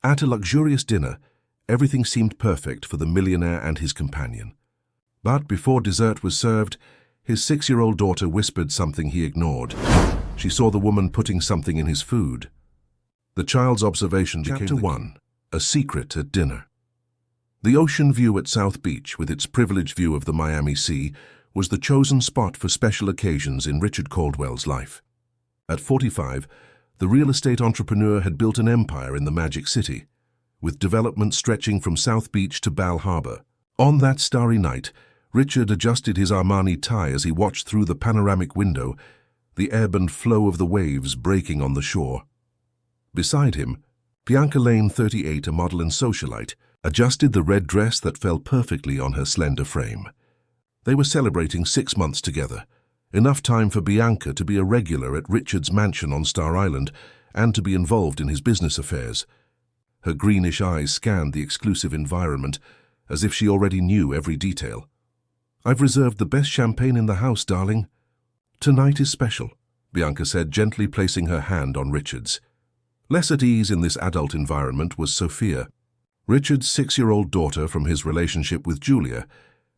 At a luxurious dinner, everything seemed perfect for the millionaire and his companion. But before dessert was served, his 6-year-old daughter whispered something he ignored. She saw the woman putting something in his food. The child's observation became Chapter 1. A secret at dinner. The ocean view at South Beach, with its privileged view of the Miami Sea, was the chosen spot for special occasions in Richard Caldwell's life. At 45, the real estate entrepreneur had built an empire in the Magic City, with development stretching from South Beach to Bal Harbour. On that starry night, Richard adjusted his Armani tie as he watched through the panoramic window, the ebb and flow of the waves breaking on the shore. Beside him, Bianca Lane, 38, a model and socialite, adjusted the red dress that fell perfectly on her slender frame. They were celebrating 6 months together, enough time for Bianca to be a regular at Richard's mansion on Star Island and to be involved in his business affairs. Her greenish eyes scanned the exclusive environment as if she already knew every detail. "I've reserved the best champagne in the house, darling." "Tonight is special," Bianca said, gently placing her hand on Richard's. Less at ease in this adult environment was Sophia, Richard's 6-year-old daughter from his relationship with Julia,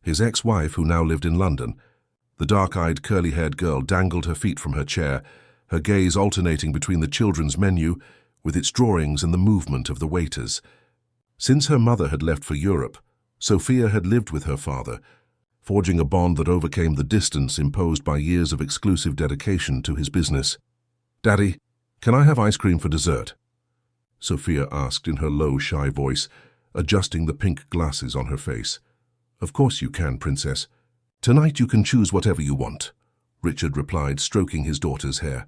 his ex-wife who now lived in London. The dark-eyed, curly-haired girl dangled her feet from her chair, her gaze alternating between the children's menu, with its drawings and the movement of the waiters. Since her mother had left for Europe, Sophia had lived with her father, forging a bond that overcame the distance imposed by years of exclusive dedication to his business. "Daddy, can I have ice cream for dessert?" Sophia asked in her low, shy voice, adjusting the pink glasses on her face. "Of course you can, Princess. Tonight you can choose whatever you want," Richard replied, stroking his daughter's hair.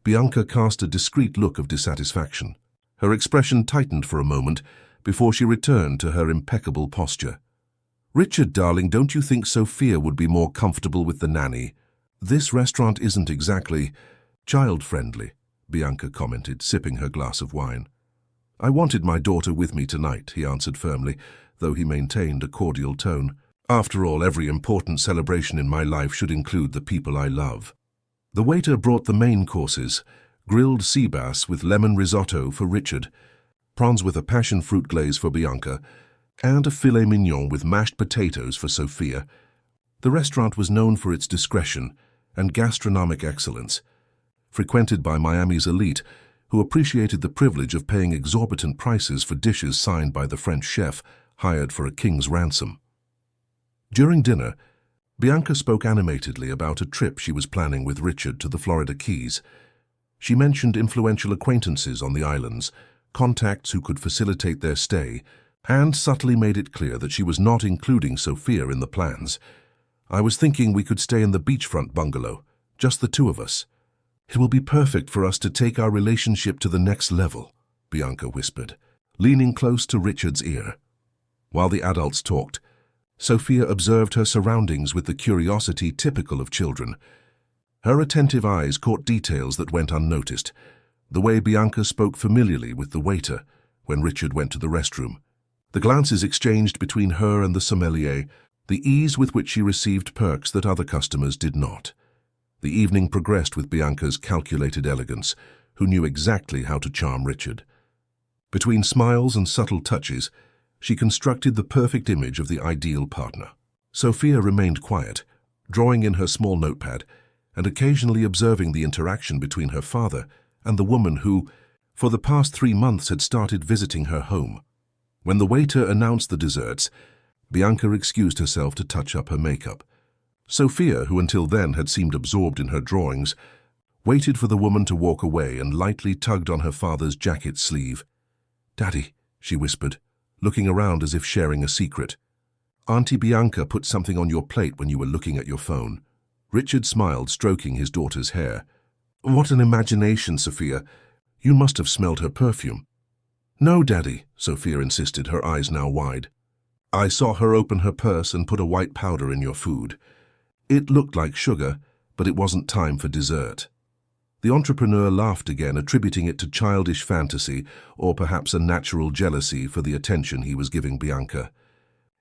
Bianca cast a discreet look of dissatisfaction. Her expression tightened for a moment before she returned to her impeccable posture. "Richard, darling, don't you think Sophia would be more comfortable with the nanny? This restaurant isn't exactly child-friendly," Bianca commented, sipping her glass of wine. "I wanted my daughter with me tonight," he answered firmly, though he maintained a cordial tone. "After all, every important celebration in my life should include the people I love." The waiter brought the main courses, grilled sea bass with lemon risotto for Richard, prawns with a passion fruit glaze for Bianca, and a filet mignon with mashed potatoes for Sophia. The restaurant was known for its discretion and gastronomic excellence, frequented by Miami's elite, who appreciated the privilege of paying exorbitant prices for dishes signed by the French chef hired for a king's ransom. During dinner, Bianca spoke animatedly about a trip she was planning with Richard to the Florida Keys. She mentioned influential acquaintances on the islands, contacts who could facilitate their stay, and subtly made it clear that she was not including Sophia in the plans. "I was thinking we could stay in the beachfront bungalow, just the two of us. It will be perfect for us to take our relationship to the next level," Bianca whispered, leaning close to Richard's ear. While the adults talked, Sophia observed her surroundings with the curiosity typical of children. Her attentive eyes caught details that went unnoticed, the way Bianca spoke familiarly with the waiter when Richard went to the restroom, the glances exchanged between her and the sommelier, the ease with which she received perks that other customers did not. The evening progressed with Bianca's calculated elegance, who knew exactly how to charm Richard. Between smiles and subtle touches, she constructed the perfect image of the ideal partner. Sophia remained quiet, drawing in her small notepad and occasionally observing the interaction between her father and the woman who, for the past 3 months, had started visiting her home. When the waiter announced the desserts, Bianca excused herself to touch up her makeup. Sophia, who until then had seemed absorbed in her drawings, waited for the woman to walk away and lightly tugged on her father's jacket sleeve. "Daddy," she whispered, looking around as if sharing a secret. "Auntie Bianca put something on your plate when you were looking at your phone." Richard smiled, stroking his daughter's hair. "What an imagination, Sophia. You must have smelled her perfume." "No, Daddy," Sophia insisted, her eyes now wide. "I saw her open her purse and put a white powder in your food. It looked like sugar, but it wasn't time for dessert." The entrepreneur laughed again, attributing it to childish fantasy or perhaps a natural jealousy for the attention he was giving Bianca.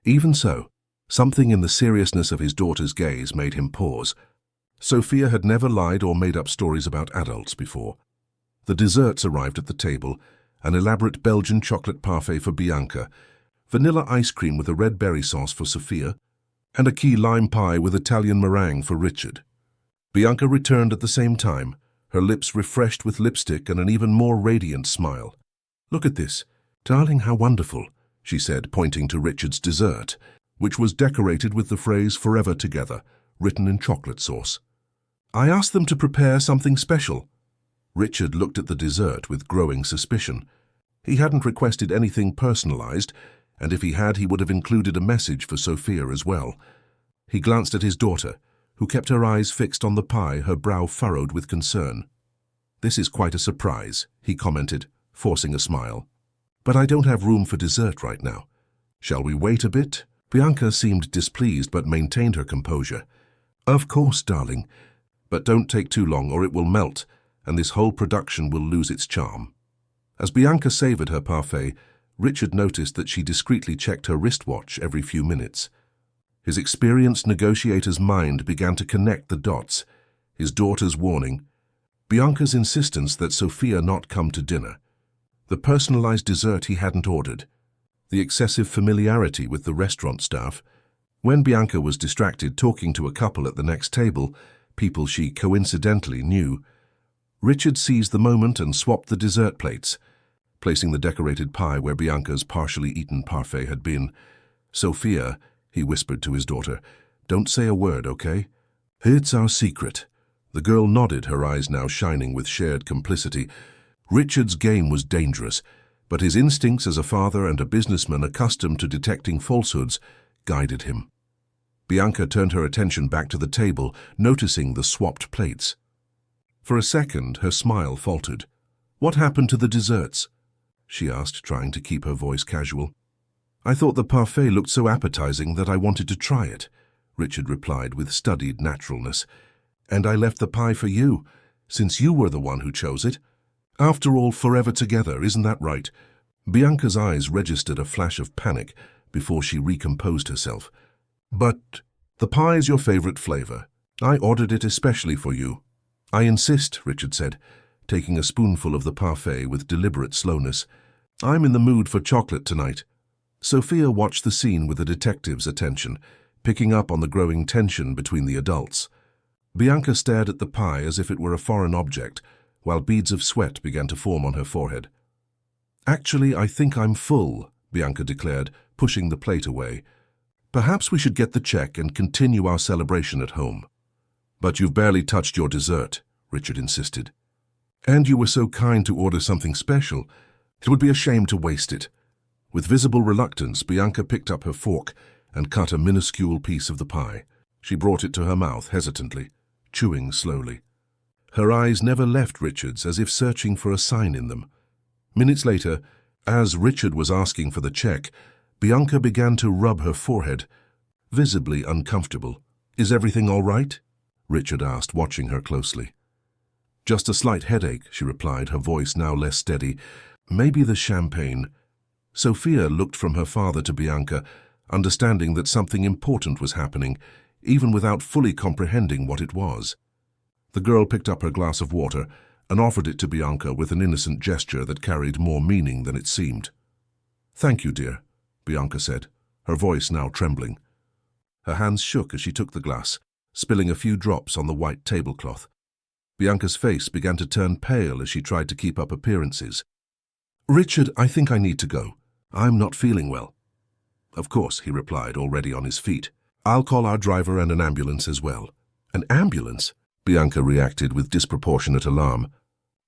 Even so, something in the seriousness of his daughter's gaze made him pause. Sophia had never lied or made up stories about adults before. The desserts arrived at the table, an elaborate Belgian chocolate parfait for Bianca, vanilla ice cream with a red berry sauce for Sophia, and a key lime pie with Italian meringue for Richard. Bianca returned at the same time, her lips refreshed with lipstick and an even more radiant smile. "Look at this. Darling, how wonderful," she said, pointing to Richard's dessert, which was decorated with the phrase "Forever Together," written in chocolate sauce. "I asked them to prepare something special." Richard looked at the dessert with growing suspicion. He hadn't requested anything personalized, and if he had, he would have included a message for Sophia as well. He glanced at his daughter, who kept her eyes fixed on the pie, her brow furrowed with concern. "This is quite a surprise," he commented, forcing a smile. "But I don't have room for dessert right now. Shall we wait a bit?" Bianca seemed displeased but maintained her composure. "Of course, darling. But don't take too long or it will melt, and this whole production will lose its charm." As Bianca savored her parfait, Richard noticed that she discreetly checked her wristwatch every few minutes. His experienced negotiator's mind began to connect the dots. His daughter's warning, Bianca's insistence that Sophia not come to dinner, the personalized dessert he hadn't ordered, the excessive familiarity with the restaurant staff. When Bianca was distracted talking to a couple at the next table, people she coincidentally knew, Richard seized the moment and swapped the dessert plates, placing the decorated pie where Bianca's partially eaten parfait had been. "Sophia," he whispered to his daughter, "don't say a word, okay? It's our secret." The girl nodded, her eyes now shining with shared complicity. Richard's game was dangerous, but his instincts as a father and a businessman accustomed to detecting falsehoods guided him. Bianca turned her attention back to the table, noticing the swapped plates. For a second, her smile faltered. "What happened to the desserts?" she asked, trying to keep her voice casual. "I thought the parfait looked so appetizing that I wanted to try it," Richard replied with studied naturalness. "And I left the pie for you, since you were the one who chose it. After all, forever together, isn't that right?" Bianca's eyes registered a flash of panic before she recomposed herself. "But the pie is your favorite flavor. I ordered it especially for you." "I insist," Richard said, taking a spoonful of the parfait with deliberate slowness. "I'm in the mood for chocolate tonight." Sophia watched the scene with a detective's attention, picking up on the growing tension between the adults. Bianca stared at the pie as if it were a foreign object, while beads of sweat began to form on her forehead. "Actually, I think I'm full," Bianca declared, pushing the plate away. "Perhaps we should get the check and continue our celebration at home." "But you've barely touched your dessert," Richard insisted. "And you were so kind to order something special. It would be a shame to waste it." With visible reluctance, Bianca picked up her fork and cut a minuscule piece of the pie. She brought it to her mouth hesitantly, chewing slowly. Her eyes never left Richard's, as if searching for a sign in them. Minutes later, as Richard was asking for the check, Bianca began to rub her forehead, visibly uncomfortable. "Is everything all right?" Richard asked, watching her closely. "Just a slight headache," she replied, her voice now less steady. "Maybe the champagne." Sophia looked from her father to Bianca, understanding that something important was happening, even without fully comprehending what it was. The girl picked up her glass of water and offered it to Bianca with an innocent gesture that carried more meaning than it seemed. "Thank you, dear," Bianca said, her voice now trembling. Her hands shook as she took the glass, spilling a few drops on the white tablecloth. Bianca's face began to turn pale as she tried to keep up appearances. "Richard, I think I need to go. I'm not feeling well." "Of course," he replied, already on his feet. "I'll call our driver and an ambulance as well." "An ambulance?" Bianca reacted with disproportionate alarm.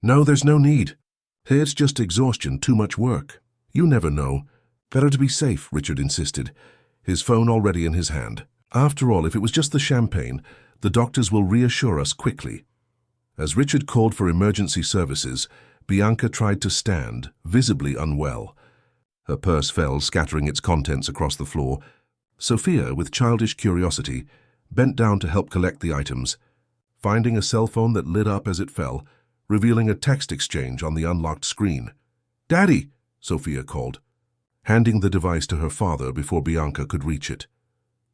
"No, there's no need. It's just exhaustion, too much work. You never know. Better to be safe," Richard insisted, his phone already in his hand. "After all, if it was just the champagne, the doctors will reassure us quickly." As Richard called for emergency services, Bianca tried to stand, visibly unwell. Her purse fell, scattering its contents across the floor. Sophia, with childish curiosity, bent down to help collect the items, finding a cell phone that lit up as it fell, revealing a text exchange on the unlocked screen. "Daddy!" Sophia called, handing the device to her father before Bianca could reach it.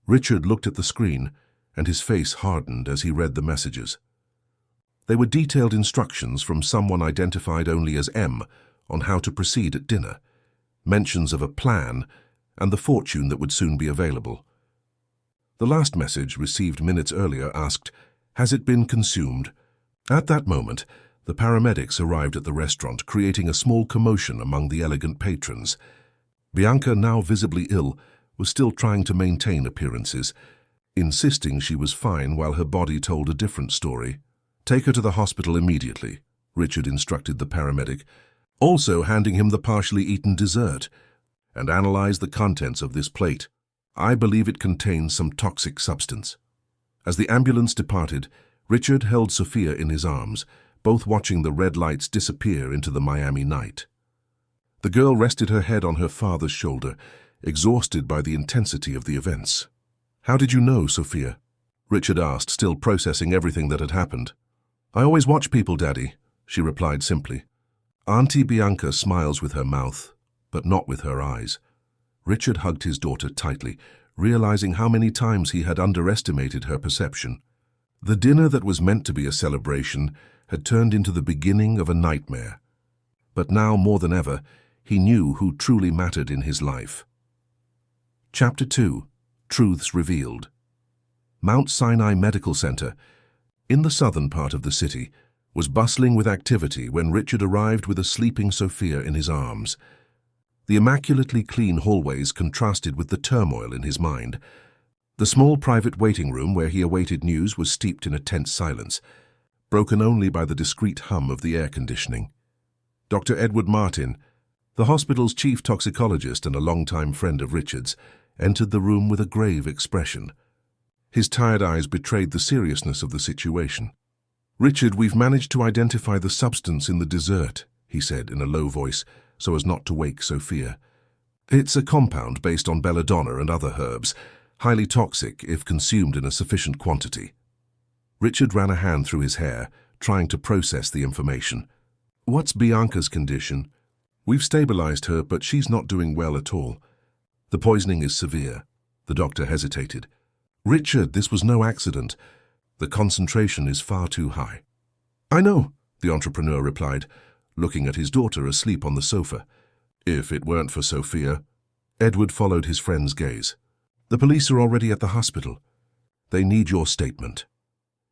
Richard looked at the screen, and his face hardened as he read the messages. They were detailed instructions from someone identified only as M on how to proceed at dinner, mentions of a plan, and the fortune that would soon be available. The last message, received minutes earlier, asked, "Has it been consumed?" At that moment, the paramedics arrived at the restaurant, creating a small commotion among the elegant patrons. Bianca, now visibly ill, was still trying to maintain appearances, insisting she was fine while her body told a different story. "Take her to the hospital immediately," Richard instructed the paramedic, also handing him the partially eaten dessert. "And analyze the contents of this plate. I believe it contains some toxic substance." As the ambulance departed, Richard held Sophia in his arms, both watching the red lights disappear into the Miami night. The girl rested her head on her father's shoulder, exhausted by the intensity of the events. "How did you know, Sophia?" Richard asked, still processing everything that had happened. "I always watch people, Daddy," she replied simply. Auntie Bianca smiles with her mouth, but not with her eyes. Richard hugged his daughter tightly, realizing how many times he had underestimated her perception. The dinner that was meant to be a celebration had turned into the beginning of a nightmare. But now, more than ever, he knew who truly mattered in his life. Chapter 2. Truths Revealed. Mount Sinai Medical Center, in the southern part of the city, was bustling with activity when Richard arrived with a sleeping Sophia in his arms. The immaculately clean hallways contrasted with the turmoil in his mind. The small private waiting room where he awaited news was steeped in a tense silence, broken only by the discreet hum of the air conditioning. Dr. Edward Martin, the hospital's chief toxicologist and a longtime friend of Richard's, entered the room with a grave expression. His tired eyes betrayed the seriousness of the situation. "Richard, we've managed to identify the substance in the dessert," he said in a low voice, so as not to wake Sophia. "It's a compound based on belladonna and other herbs, highly toxic if consumed in a sufficient quantity." Richard ran a hand through his hair, trying to process the information. "What's Bianca's condition?" "We've stabilized her, but she's not doing well at all. The poisoning is severe." The doctor hesitated. "Richard, this was no accident. The concentration is far too high." "I know," the entrepreneur replied, looking at his daughter asleep on the sofa. "If it weren't for Sophia." Edward followed his friend's gaze. "The police are already at the hospital. They need your statement."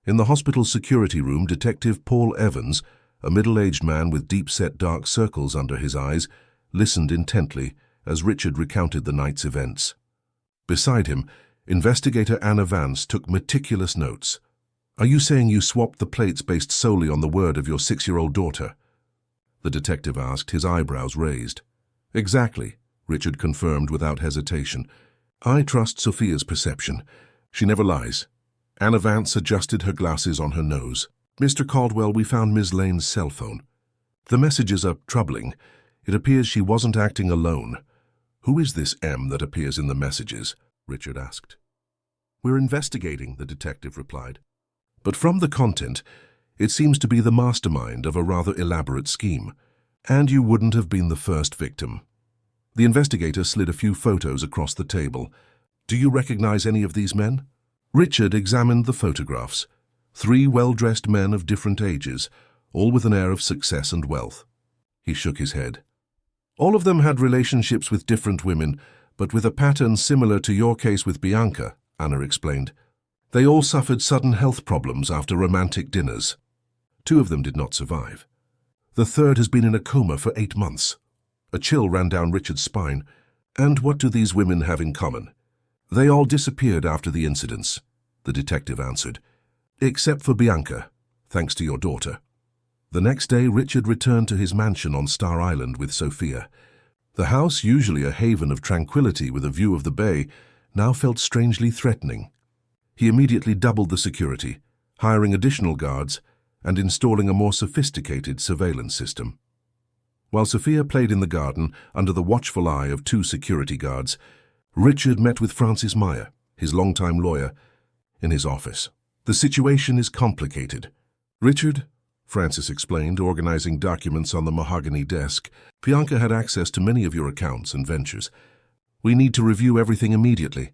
In the hospital's security room, Detective Paul Evans, a middle-aged man with deep-set dark circles under his eyes, listened intently as Richard recounted the night's events. Beside him, Investigator Anna Vance took meticulous notes. "Are you saying you swapped the plates based solely on the word of your 6-year-old daughter?" the detective asked, his eyebrows raised. "Exactly," Richard confirmed without hesitation. "I trust Sophia's perception. She never lies." Anna Vance adjusted her glasses on her nose. "Mr. Caldwell, we found Ms. Lane's cell phone. The messages are troubling. It appears she wasn't acting alone." "Who is this M that appears in the messages?" Richard asked. "We're investigating," the detective replied. "But from the content, it seems to be the mastermind of a rather elaborate scheme. And you wouldn't have been the first victim." The investigator slid a few photos across the table. "Do you recognize any of these men?" Richard examined the photographs. 3 well-dressed men of different ages, all with an air of success and wealth. He shook his head. "All of them had relationships with different women, but with a pattern similar to your case with Bianca," Anna explained. "They all suffered sudden health problems after romantic dinners. 2 of them did not survive. The 3rd has been in a coma for 8 months. A chill ran down Richard's spine. "And what do these women have in common?" "They all disappeared after the incidents," the detective answered. "Except for Bianca, thanks to your daughter." The next day, Richard returned to his mansion on Star Island with Sophia. The house, usually a haven of tranquility with a view of the bay, now felt strangely threatening. He immediately doubled the security, hiring additional guards and installing a more sophisticated surveillance system. While Sophia played in the garden under the watchful eye of 2 security guards, Richard met with Francis Meyer, his longtime lawyer, in his office. "The situation is complicated." "Richard," Francis explained, organizing documents on the mahogany desk, "Bianca had access to many of your accounts and ventures. We need to review everything immediately."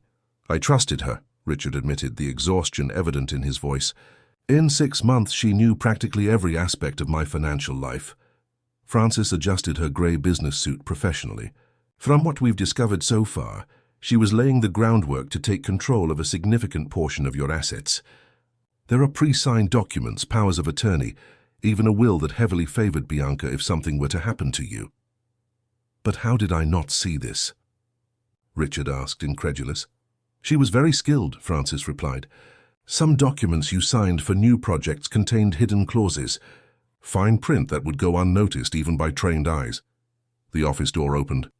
"I trusted her," Richard admitted, the exhaustion evident in his voice. "In 6 months, she knew practically every aspect of my financial life." Frances adjusted her grey business suit professionally. From what we've discovered so far, she was laying the groundwork to take control of a significant portion of your assets. There are pre-signed documents, powers of attorney, even a will that heavily favored Bianca if something were to happen to you. But how did I not see this? Richard asked, incredulous. She was very skilled, Frances replied. Some documents you signed for new projects contained hidden clauses, fine print that would go unnoticed even by trained eyes. The office door opened,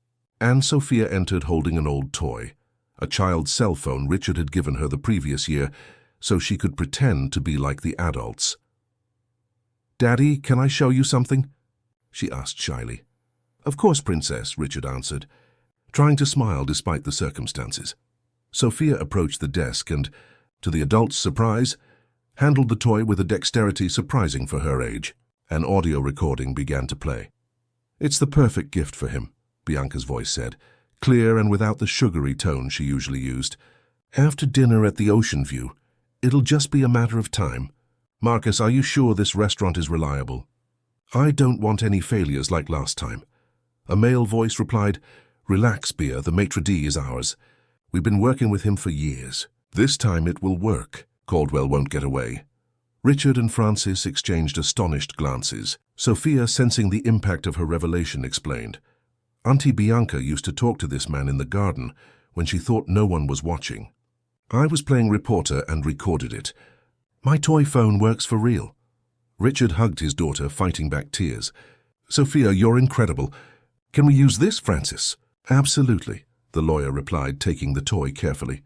and Sophia entered holding an old toy, a child's cell phone Richard had given her the previous year so she could pretend to be like the adults. "Daddy, can I show you something?" she asked shyly. "Of course, Princess," Richard answered, trying to smile despite the circumstances. Sophia approached the desk and, to the adult's surprise, handled the toy with a dexterity surprising for her age. An audio recording began to play. "It's the perfect gift for him," Bianca's voice said, clear and without the sugary tone she usually used. "After dinner at the Ocean View, it'll just be a matter of time. Marcus, are you sure this restaurant is reliable?" "I don't want any failures like last time." A male voice replied, "Relax, Bea, the maitre d' is ours. We've been working with him for years. This time it will work. Caldwell won't get away." Richard and Frances exchanged astonished glances. Sophia, sensing the impact of her revelation, explained, "Auntie Bianca used to talk to this man in the garden when she thought no one was watching. I was playing reporter and recorded it. My toy phone works for real." Richard hugged his daughter, fighting back tears. "Sophia, you're incredible. Can we use this, Frances?" "Absolutely," the lawyer replied, taking the toy carefully.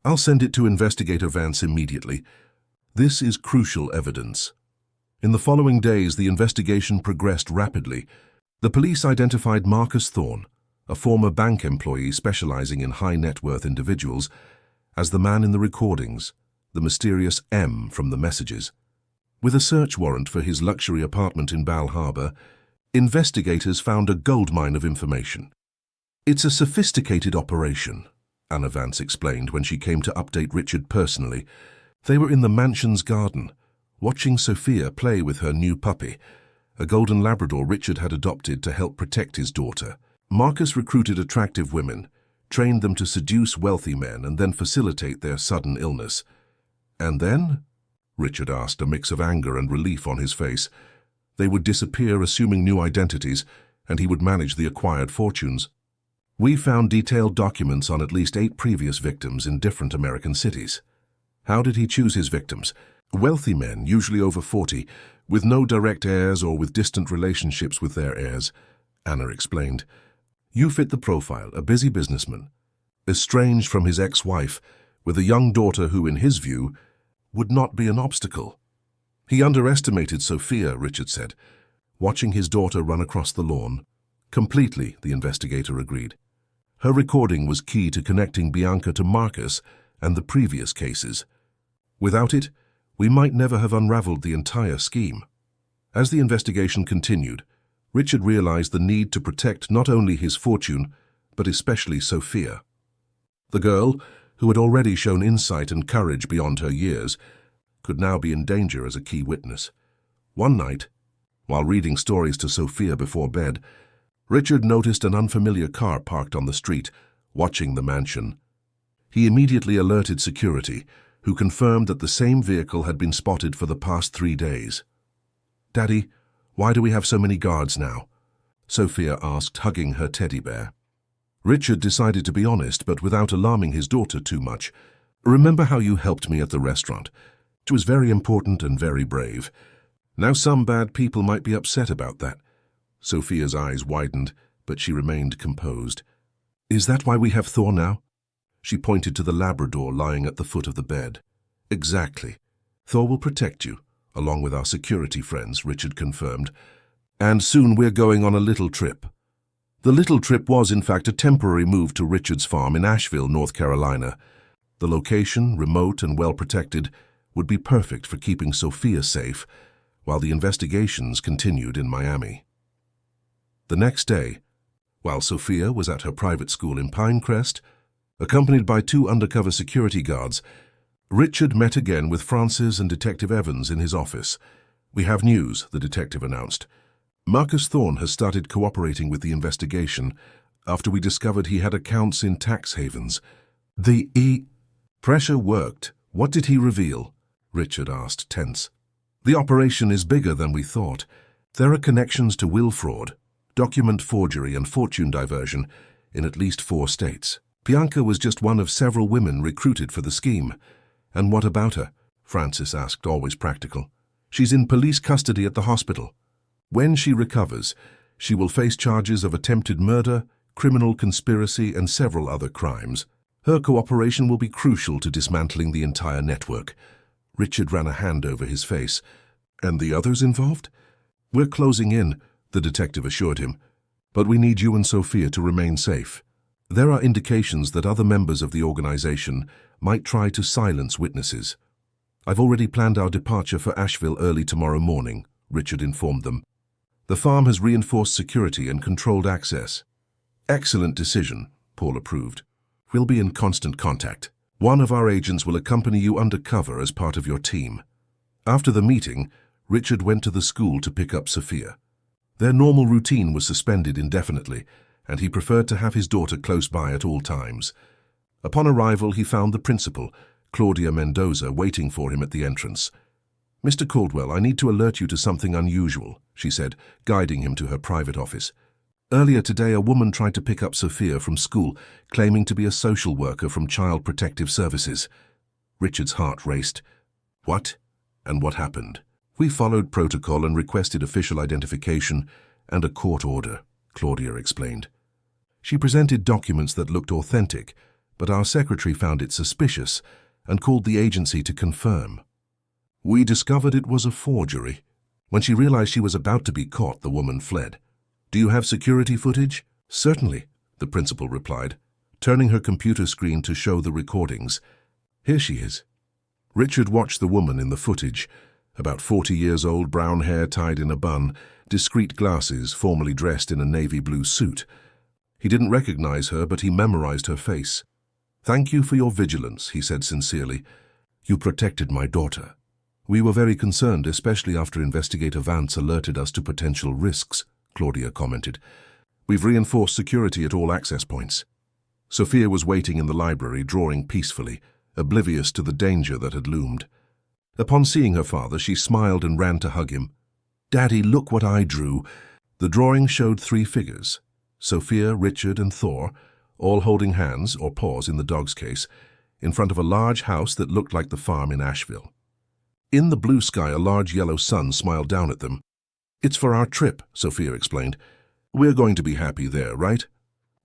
"I'll send it to Investigator Vance immediately. This is crucial evidence." In the following days, the investigation progressed rapidly. The police identified Marcus Thorne, a former bank employee specializing in high-net-worth individuals, as the man in the recordings, the mysterious M from the messages. With a search warrant for his luxury apartment in Bal Harbour, investigators found a goldmine of information. "It's a sophisticated operation," Anna Vance explained when she came to update Richard personally. They were in the mansion's garden, watching Sophia play with her new puppy, a golden Labrador Richard had adopted to help protect his daughter. Marcus recruited attractive women, trained them to seduce wealthy men and then facilitate their sudden illness. "And then?" Richard asked, a mix of anger and relief on his face. "They would disappear, assuming new identities, and he would manage the acquired fortunes." "We found detailed documents on at least 8 previous victims in different American cities." "How did he choose his victims?" "Wealthy men, usually over 40, with no direct heirs or with distant relationships with their heirs," Anna explained. "You fit the profile, a busy businessman, estranged from his ex-wife, with a young daughter who, in his view, would not be an obstacle." "He underestimated Sophia," Richard said, watching his daughter run across the lawn. "Completely," the investigator agreed. Her recording was key to connecting Bianca to Marcus and the previous cases. Without it, we might never have unraveled the entire scheme. As the investigation continued, Richard realized the need to protect not only his fortune, but especially Sophia. The girl, who had already shown insight and courage beyond her years, could now be in danger as a key witness. One night, while reading stories to Sophia before bed, Richard noticed an unfamiliar car parked on the street, watching the mansion. He immediately alerted security, who confirmed that the same vehicle had been spotted for the past 3 days. "Daddy, why do we have so many guards now?" Sophia asked, hugging her teddy bear. Richard decided to be honest, but without alarming his daughter too much. "Remember how you helped me at the restaurant? It was very important and very brave. Now some bad people might be upset about that." Sophia's eyes widened, but she remained composed. "Is that why we have Thor now?" She pointed to the Labrador lying at the foot of the bed. "Exactly. Thor will protect you, along with our security friends," Richard confirmed. "And soon we're going on a little trip." The little trip was, in fact, a temporary move to Richard's farm in Asheville, North Carolina. The location, remote and well protected, would be perfect for keeping Sophia safe, while the investigations continued in Miami. The next day, while Sophia was at her private school in Pinecrest, accompanied by 2 undercover security guards, Richard met again with Frances and Detective Evans in his office. "We have news," the detective announced. Marcus Thorne has started cooperating with the investigation after we discovered he had accounts in tax havens. Pressure worked. What did he reveal? Richard asked, tense. The operation is bigger than we thought. There are connections to will fraud, document forgery and fortune diversion in at least 4 states. Bianca was just one of several women recruited for the scheme. And what about her? Francis asked, always practical. She's in police custody at the hospital. When she recovers, she will face charges of attempted murder, criminal conspiracy, and several other crimes. Her cooperation will be crucial to dismantling the entire network. Richard ran a hand over his face. And the others involved? We're closing in, the detective assured him. But we need you and Sophia to remain safe. There are indications that other members of the organization might try to silence witnesses. I've already planned our departure for Asheville early tomorrow morning, Richard informed them. The farm has reinforced security and controlled access. Excellent decision, Paul approved. We'll be in constant contact. One of our agents will accompany you undercover as part of your team. After the meeting, Richard went to the school to pick up Sophia. Their normal routine was suspended indefinitely, and he preferred to have his daughter close by at all times. Upon arrival, he found the principal, Claudia Mendoza, waiting for him at the entrance. Mr. Caldwell, I need to alert you to something unusual, she said, guiding him to her private office. Earlier today, a woman tried to pick up Sophia from school, claiming to be a social worker from Child Protective Services. Richard's heart raced. What? And what happened? We followed protocol and requested official identification and a court order, Claudia explained. She presented documents that looked authentic, but our secretary found it suspicious and called the agency to confirm. We discovered it was a forgery. When she realized she was about to be caught, the woman fled. Do you have security footage? Certainly, the principal replied, turning her computer screen to show the recordings. Here she is. Richard watched the woman in the footage, about 40 years old, brown hair tied in a bun, discreet glasses, formally dressed in a navy blue suit. He didn't recognize her, but he memorized her face. Thank you for your vigilance, he said sincerely. You protected my daughter. We were very concerned, especially after Investigator Vance alerted us to potential risks, Claudia commented. We've reinforced security at all access points. Sophia was waiting in the library, drawing peacefully, oblivious to the danger that had loomed. Upon seeing her father, she smiled and ran to hug him. Daddy, look what I drew. The drawing showed 3 figures, Sophia, Richard, and Thor, all holding hands, or paws in the dog's case, in front of a large house that looked like the farm in Asheville. In the blue sky, a large yellow sun smiled down at them. It's for our trip, Sophia explained. We're going to be happy there, right?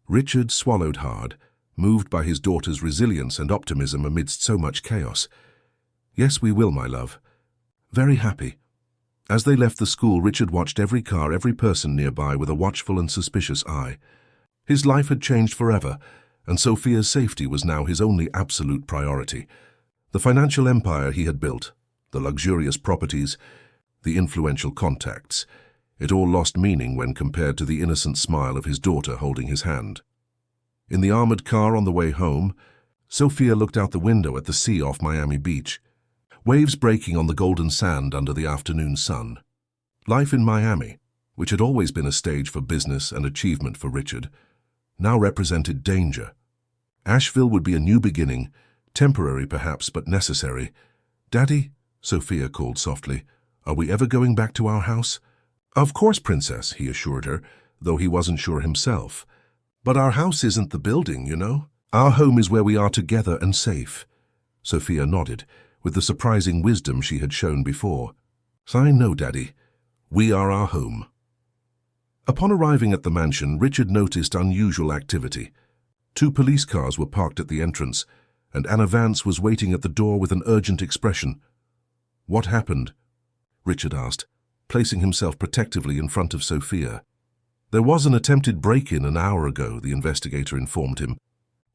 Richard swallowed hard, moved by his daughter's resilience and optimism amidst so much chaos. Yes, we will, my love. Very happy. As they left the school, Richard watched every car, every person nearby with a watchful and suspicious eye. His life had changed forever, and Sophia's safety was now his only absolute priority. The financial empire he had built, the luxurious properties, the influential contacts, it all lost meaning when compared to the innocent smile of his daughter holding his hand. In the armored car on the way home, Sophia looked out the window at the sea off Miami Beach, waves breaking on the golden sand under the afternoon sun. Life in Miami, which had always been a stage for business and achievement for Richard, now represented danger. Asheville would be a new beginning, temporary perhaps, but necessary. Daddy, Sophia called softly, are we ever going back to our house? Of course, Princess, he assured her, though he wasn't sure himself. But our house isn't the building, you know. Our home is where we are together and safe. Sophia nodded, with the surprising wisdom she had shown before. I know, Daddy. We are our home. Upon arriving at the mansion, Richard noticed unusual activity. 2 police cars were parked at the entrance, and Anna Vance was waiting at the door with an urgent expression. What happened? Richard asked, placing himself protectively in front of Sophia. There was an attempted break-in an hour ago, the investigator informed him.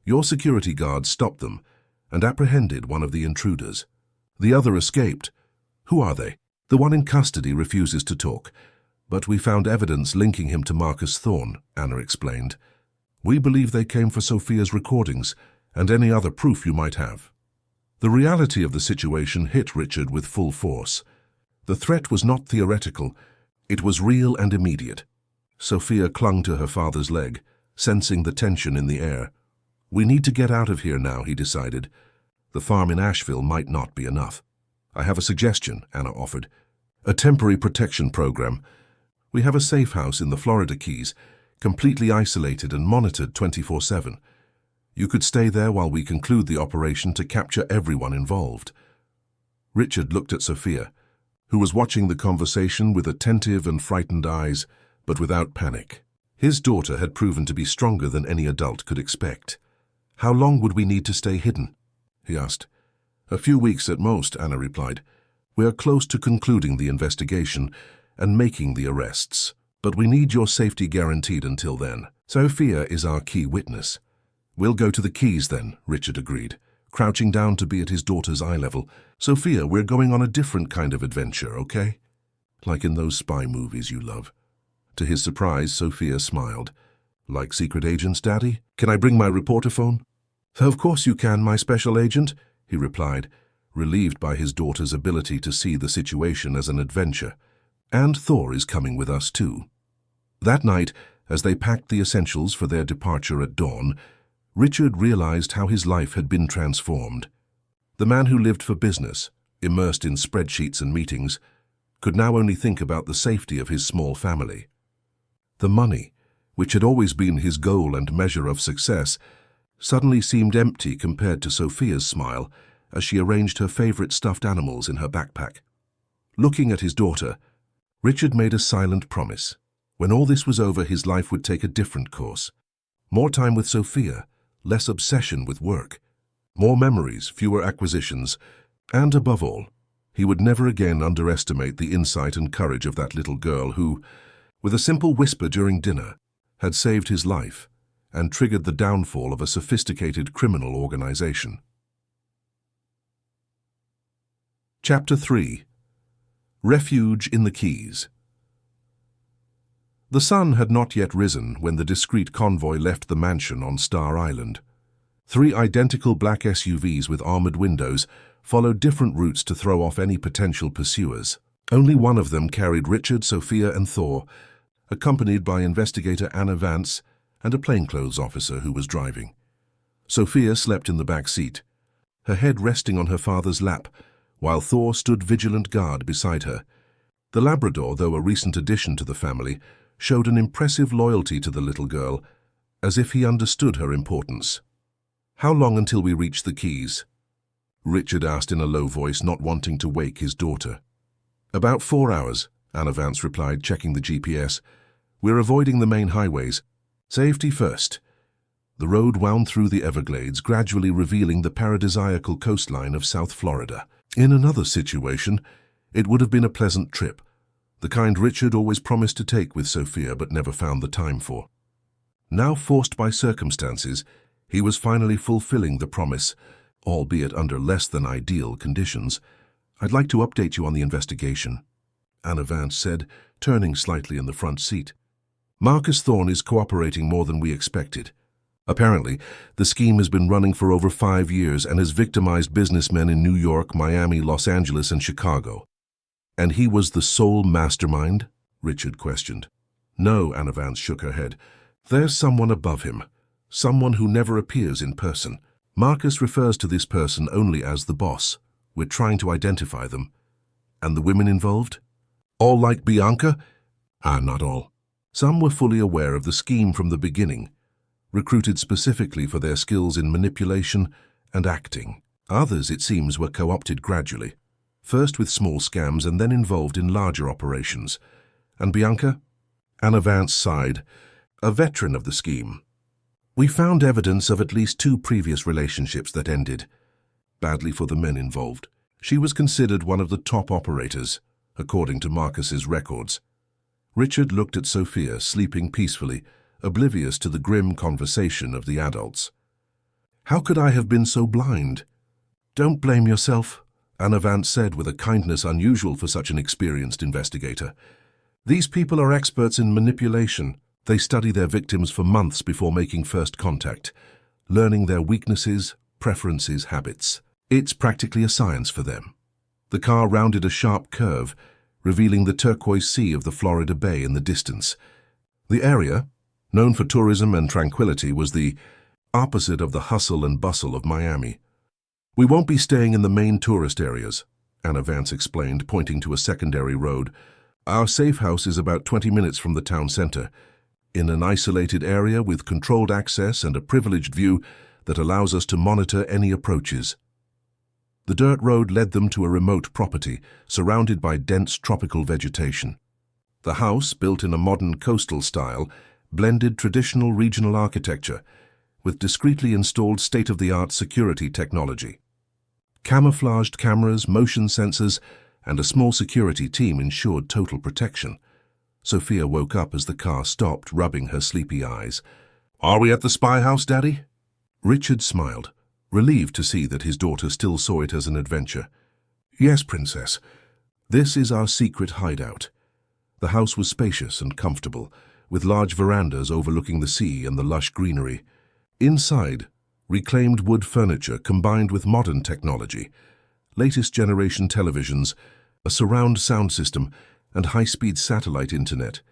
Your security guards stopped them and apprehended one of the intruders. The other escaped. Who are they? The one in custody refuses to talk, but we found evidence linking him to Marcus Thorne, Anna explained. We believe they came for Sophia's recordings and any other proof you might have. The reality of the situation hit Richard with full force. The threat was not theoretical. It was real and immediate. Sophia clung to her father's leg, sensing the tension in the air. "We need to get out of here now," he decided. The farm in Asheville might not be enough. "I have a suggestion," Anna offered. "A temporary protection program. We have a safe house in the Florida Keys, completely isolated and monitored 24/7. You could stay there while we conclude the operation to capture everyone involved." Richard looked at Sophia, who was watching the conversation with attentive and frightened eyes, but without panic. His daughter had proven to be stronger than any adult could expect. "How long would we need to stay hidden?" he asked. "A few weeks at most," Anna replied. "We are close to concluding the investigation and making the arrests, but we need your safety guaranteed until then. Sophia is our key witness." "We'll go to the Keys then," Richard agreed, crouching down to be at his daughter's eye level. "Sophia, we're going on a different kind of adventure, okay? Like in those spy movies you love." To his surprise, Sophia smiled. "Like secret agents, Daddy? Can I bring my reporter phone?" "Of course you can, my special agent," he replied, relieved by his daughter's ability to see the situation as an adventure. "And Thor is coming with us too." That night, as they packed the essentials for their departure at dawn, Richard realized how his life had been transformed. The man who lived for business, immersed in spreadsheets and meetings, could now only think about the safety of his small family. The money, which had always been his goal and measure of success, suddenly seemed empty compared to Sophia's smile as she arranged her favorite stuffed animals in her backpack. Looking at his daughter, Richard made a silent promise. When all this was over, his life would take a different course. More time with Sophia, less obsession with work, more memories, fewer acquisitions, and above all, he would never again underestimate the insight and courage of that little girl who, with a simple whisper during dinner, had saved his life and triggered the downfall of a sophisticated criminal organization. Chapter 3. Refuge in the Keys. The sun had not yet risen when the discreet convoy left the mansion on Star Island. 3 identical black SUVs with armored windows followed different routes to throw off any potential pursuers. Only one of them carried Richard, Sophia, and Thor, accompanied by investigator Anna Vance and a plainclothes officer who was driving. Sophia slept in the back seat, her head resting on her father's lap, while Thor stood vigilant guard beside her. The Labrador, though a recent addition to the family, showed an impressive loyalty to the little girl, as if he understood her importance. "How long until we reach the Keys?" Richard asked in a low voice, not wanting to wake his daughter. "About 4 hours," Anna Vance replied, checking the GPS. "We're avoiding the main highways. Safety first." The road wound through the Everglades, gradually revealing the paradisiacal coastline of South Florida. In another situation, it would have been a pleasant trip, the kind Richard always promised to take with Sophia but never found the time for. Now forced by circumstances, he was finally fulfilling the promise, albeit under less than ideal conditions. "I'd like to update you on the investigation," Anna Vance said, turning slightly in the front seat. "Marcus Thorne is cooperating more than we expected. Apparently, the scheme has been running for over 5 years and has victimized businessmen in New York, Miami, Los Angeles, and Chicago." "And he was the sole mastermind?" Richard questioned. "No," Anna Vance shook her head. "There's someone above him, someone who never appears in person. Marcus refers to this person only as the boss. We're trying to identify them." "And the women involved?" "All like Bianca?" Not all. Some were fully aware of the scheme from the beginning, recruited specifically for their skills in manipulation and acting. Others, it seems, were co-opted gradually, first with small scams and then involved in larger operations. "And Bianca?" Anna Vance sighed. "A veteran of the scheme. We found evidence of at least 2 previous relationships that ended badly for the men involved. She was considered one of the top operators, according to Marcus's records." Richard looked at Sophia, sleeping peacefully, oblivious to the grim conversation of the adults. "How could I have been so blind?" "Don't blame yourself," Anna Vance said with a kindness unusual for such an experienced investigator. "These people are experts in manipulation. They study their victims for months before making first contact, learning their weaknesses, preferences, habits. It's practically a science for them." The car rounded a sharp curve, revealing the turquoise sea of the Florida Bay in the distance. The area, known for tourism and tranquility, was the opposite of the hustle and bustle of Miami. "We won't be staying in the main tourist areas," Anna Vance explained, pointing to a secondary road. "Our safe house is about 20 minutes from the town center, in an isolated area with controlled access and a privileged view that allows us to monitor any approaches." The dirt road led them to a remote property, surrounded by dense tropical vegetation. The house, built in a modern coastal style, blended traditional regional architecture with discreetly installed state-of-the-art security technology. Camouflaged cameras, motion sensors, and a small security team ensured total protection. Sophia woke up as the car stopped, rubbing her sleepy eyes. "Are we at the spy house, Daddy?" Richard smiled, relieved to see that his daughter still saw it as an adventure. "Yes, Princess. This is our secret hideout." The house was spacious and comfortable, with large verandas overlooking the sea and the lush greenery. Inside, reclaimed wood furniture combined with modern technology, latest generation televisions, a surround sound system, and high-speed satellite internet,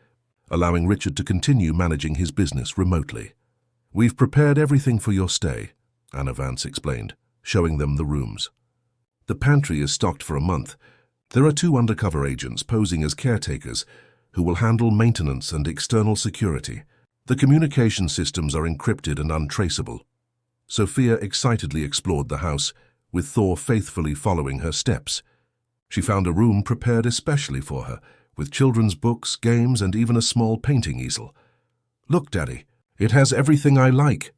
allowing Richard to continue managing his business remotely. "We've prepared everything for your stay," Anna Vance explained, showing them the rooms. "The pantry is stocked for a month. There are 2 undercover agents posing as caretakers who will handle maintenance and external security. The communication systems are encrypted and untraceable." Sophia excitedly explored the house, with Thor faithfully following her steps. She found a room prepared especially for her, with children's books, games, and even a small painting easel. "Look, Daddy, it has everything I like,"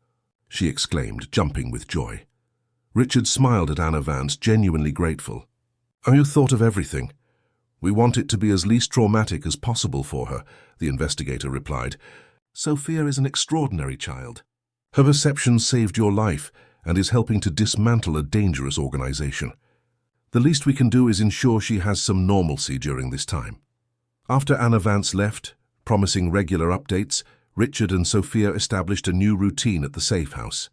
she exclaimed, jumping with joy. Richard smiled at Anna Vance, genuinely grateful. "Oh, you thought of everything. We want it to be as least traumatic as possible for her," the investigator replied. "Sophia is an extraordinary child. Her perception saved your life and is helping to dismantle a dangerous organization. The least we can do is ensure she has some normalcy during this time." After Anna Vance left, promising regular updates, Richard and Sophia established a new routine at the safe house.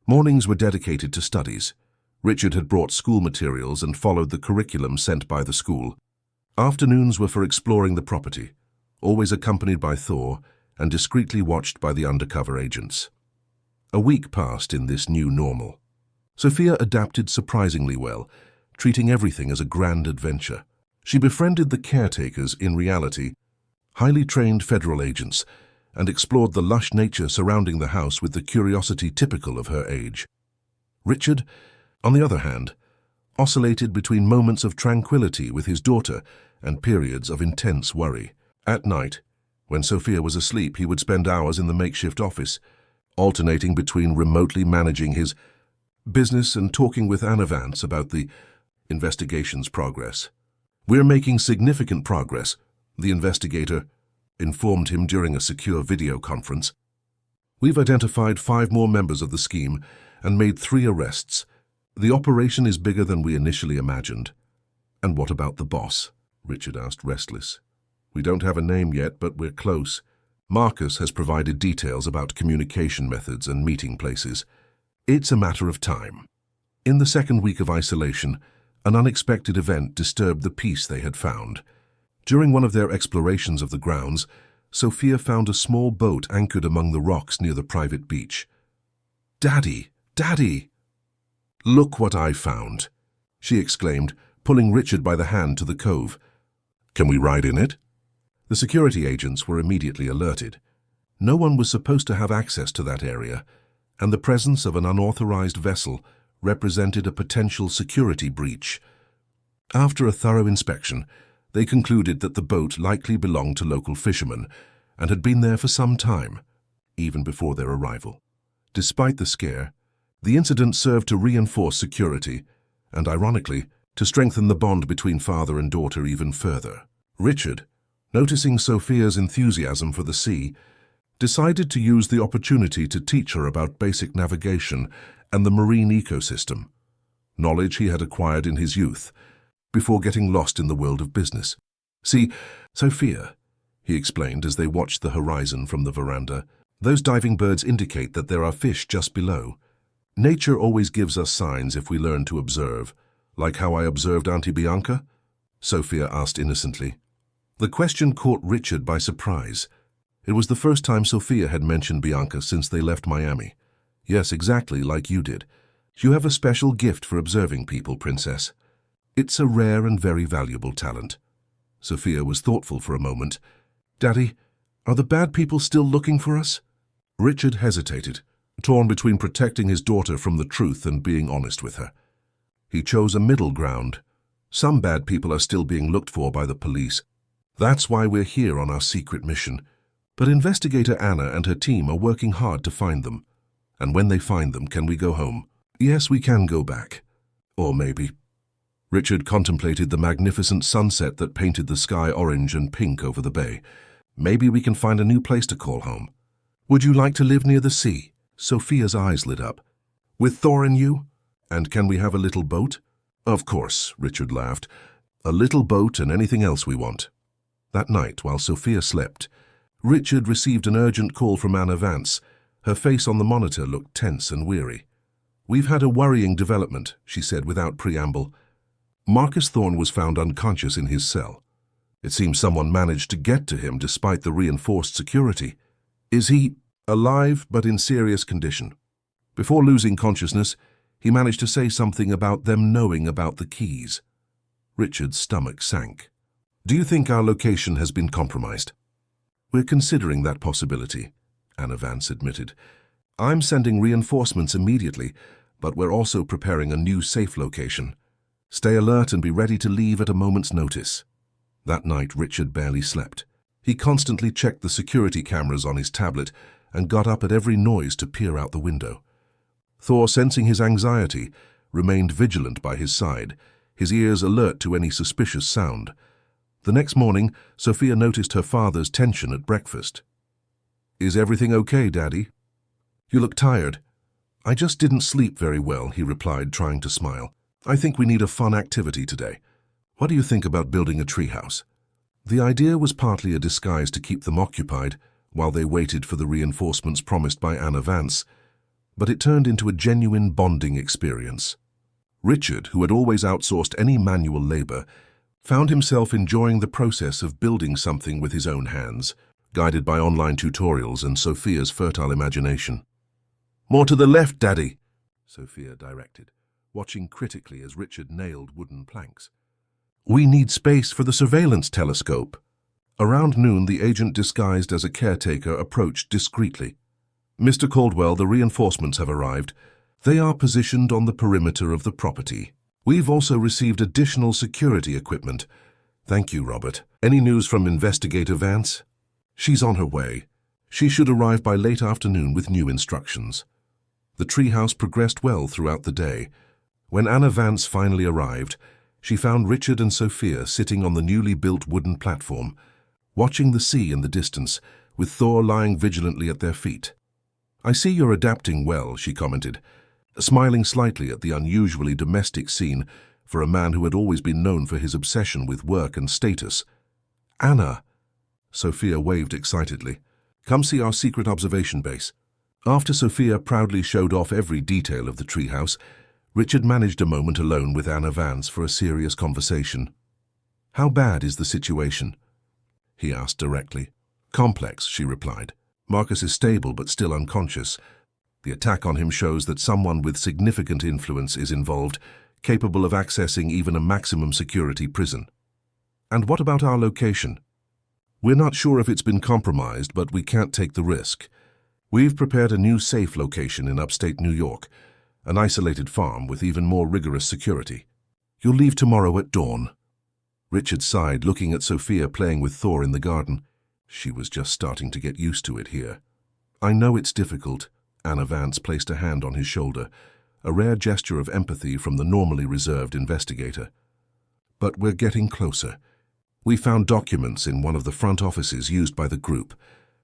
Mornings were dedicated to studies. Richard had brought school materials and followed the curriculum sent by the school. Afternoons were for exploring the property, always accompanied by Thor and discreetly watched by the undercover agents. A week passed in this new normal. Sophia adapted surprisingly well, treating everything as a grand adventure. She befriended the caretakers, in reality, highly trained federal agents, and explored the lush nature surrounding the house with the curiosity typical of her age. Richard, on the other hand, oscillated between moments of tranquility with his daughter and periods of intense worry. At night, when Sophia was asleep, he would spend hours in the makeshift office, alternating between remotely managing his business and talking with Anna Vance about the investigation's progress. "We're making significant progress," the investigator informed him during a secure video conference. "We've identified 5 more members of the scheme and made 3 arrests. The operation is bigger than we initially imagined." "And what about the boss?" Richard asked, restless. "We don't have a name yet, but we're close. Marcus has provided details about communication methods and meeting places. It's a matter of time." In the second week of isolation, an unexpected event disturbed the peace they had found. During one of their explorations of the grounds, Sophia found a small boat anchored among the rocks near the private beach. "Daddy! Daddy! Look what I found!" she exclaimed, pulling Richard by the hand to the cove. "Can we ride in it?" The security agents were immediately alerted. No one was supposed to have access to that area, and the presence of an unauthorized vessel represented a potential security breach. After a thorough inspection, they concluded that the boat likely belonged to local fishermen and had been there for some time, even before their arrival. Despite the scare, the incident served to reinforce security and, ironically, to strengthen the bond between father and daughter even further. Richard, noticing Sophia's enthusiasm for the sea, decided to use the opportunity to teach her about basic navigation and the marine ecosystem, knowledge he had acquired in his youth, before getting lost in the world of business. "See, Sophia," he explained as they watched the horizon from the veranda, "those diving birds indicate that there are fish just below. Nature always gives us signs if we learn to observe, like how I observed Auntie Bianca." Sophia asked innocently. The question caught Richard by surprise. It was the first time Sophia had mentioned Bianca since they left Miami. Yes, exactly like you did. You have a special gift for observing people, Princess. It's a rare and very valuable talent. Sophia was thoughtful for a moment. Daddy, are the bad people still looking for us? Richard hesitated, torn between protecting his daughter from the truth and being honest with her. He chose a middle ground. Some bad people are still being looked for by the police. That's why we're here on our secret mission. But Investigator Anna and her team are working hard to find them. And when they find them, can we go home? Yes, we can go back. Or maybe. Richard contemplated the magnificent sunset that painted the sky orange and pink over the bay. Maybe we can find a new place to call home. Would you like to live near the sea? Sophia's eyes lit up. With Thor and you? And can we have a little boat? Of course, Richard laughed. A little boat and anything else we want. That night, while Sophia slept, Richard received an urgent call from Anna Vance. Her face on the monitor looked tense and weary. We've had a worrying development, she said without preamble. Marcus Thorne was found unconscious in his cell. It seems someone managed to get to him despite the reinforced security. Is he alive but in serious condition? Before losing consciousness, he managed to say something about them knowing about the keys. Richard's stomach sank. Do you think our location has been compromised? We're considering that possibility, Anna Vance admitted. I'm sending reinforcements immediately, but we're also preparing a new safe location. Stay alert and be ready to leave at a moment's notice. That night, Richard barely slept. He constantly checked the security cameras on his tablet and got up at every noise to peer out the window. Thor, sensing his anxiety, remained vigilant by his side, his ears alert to any suspicious sound. The next morning, Sophia noticed her father's tension at breakfast. Is everything okay, Daddy? You look tired. I just didn't sleep very well, he replied, trying to smile. I think we need a fun activity today. What do you think about building a treehouse? The idea was partly a disguise to keep them occupied while they waited for the reinforcements promised by Anna Vance, but it turned into a genuine bonding experience. Richard, who had always outsourced any manual labor, found himself enjoying the process of building something with his own hands, guided by online tutorials and Sophia's fertile imagination. More to the left, Daddy, Sophia directed, watching critically as Richard nailed wooden planks. We need space for the surveillance telescope. Around noon, the agent disguised as a caretaker approached discreetly. Mr. Caldwell, the reinforcements have arrived. They are positioned on the perimeter of the property. We've also received additional security equipment. Thank you, Robert. Any news from Investigator Vance? She's on her way. She should arrive by late afternoon with new instructions. The treehouse progressed well throughout the day. When Anna Vance finally arrived, she found Richard and Sophia sitting on the newly built wooden platform, watching the sea in the distance, with Thor lying vigilantly at their feet. I see you're adapting well, she commented, smiling slightly at the unusually domestic scene for a man who had always been known for his obsession with work and status. Anna, Sophia waved excitedly. Come see our secret observation base. After Sophia proudly showed off every detail of the treehouse, Richard managed a moment alone with Anna Vance for a serious conversation. How bad is the situation? He asked directly. Complex, she replied. Marcus is stable but still unconscious. The attack on him shows that someone with significant influence is involved, capable of accessing even a maximum security prison. And what about our location? We're not sure if it's been compromised, but we can't take the risk. We've prepared a new safe location in upstate New York, an isolated farm with even more rigorous security. You'll leave tomorrow at dawn. Richard sighed, looking at Sophia playing with Thor in the garden. She was just starting to get used to it here. I know it's difficult. Anna Vance placed a hand on his shoulder, a rare gesture of empathy from the normally reserved investigator. But we're getting closer. We found documents in one of the front offices used by the group.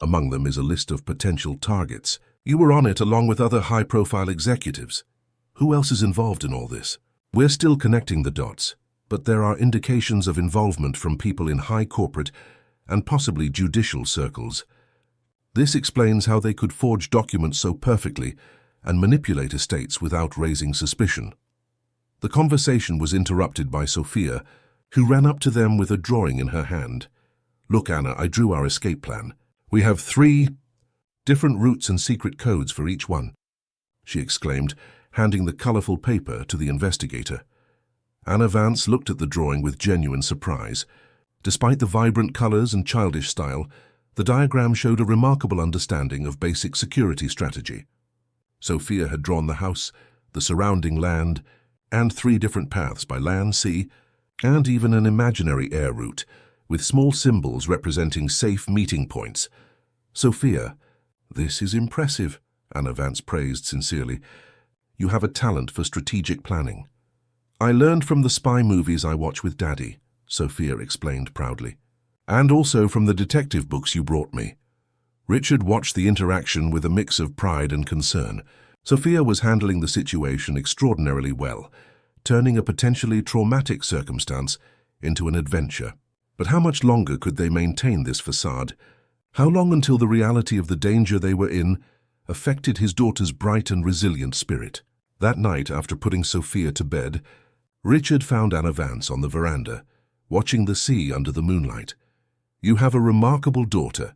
Among them is a list of potential targets. You were on it along with other high-profile executives. Who else is involved in all this? We're still connecting the dots, but there are indications of involvement from people in high corporate and possibly judicial circles. This explains how they could forge documents so perfectly and manipulate estates without raising suspicion. The conversation was interrupted by Sophia, who ran up to them with a drawing in her hand. "Look, Anna, I drew our escape plan. We have 3 different routes and secret codes for each one," she exclaimed, handing the colorful paper to the investigator. Anna Vance looked at the drawing with genuine surprise. Despite the vibrant colors and childish style, the diagram showed a remarkable understanding of basic security strategy. Sophia had drawn the house, the surrounding land, and 3 different paths by land, sea, and even an imaginary air route, with small symbols representing safe meeting points. "Sophia, this is impressive," Anna Vance praised sincerely. "You have a talent for strategic planning." "I learned from the spy movies I watch with Daddy," Sophia explained proudly. "And also from the detective books you brought me." Richard watched the interaction with a mix of pride and concern. Sophia was handling the situation extraordinarily well, turning a potentially traumatic circumstance into an adventure. But how much longer could they maintain this facade? How long until the reality of the danger they were in affected his daughter's bright and resilient spirit? That night, after putting Sophia to bed, Richard found Anna Vance on the veranda, watching the sea under the moonlight. "You have a remarkable daughter,"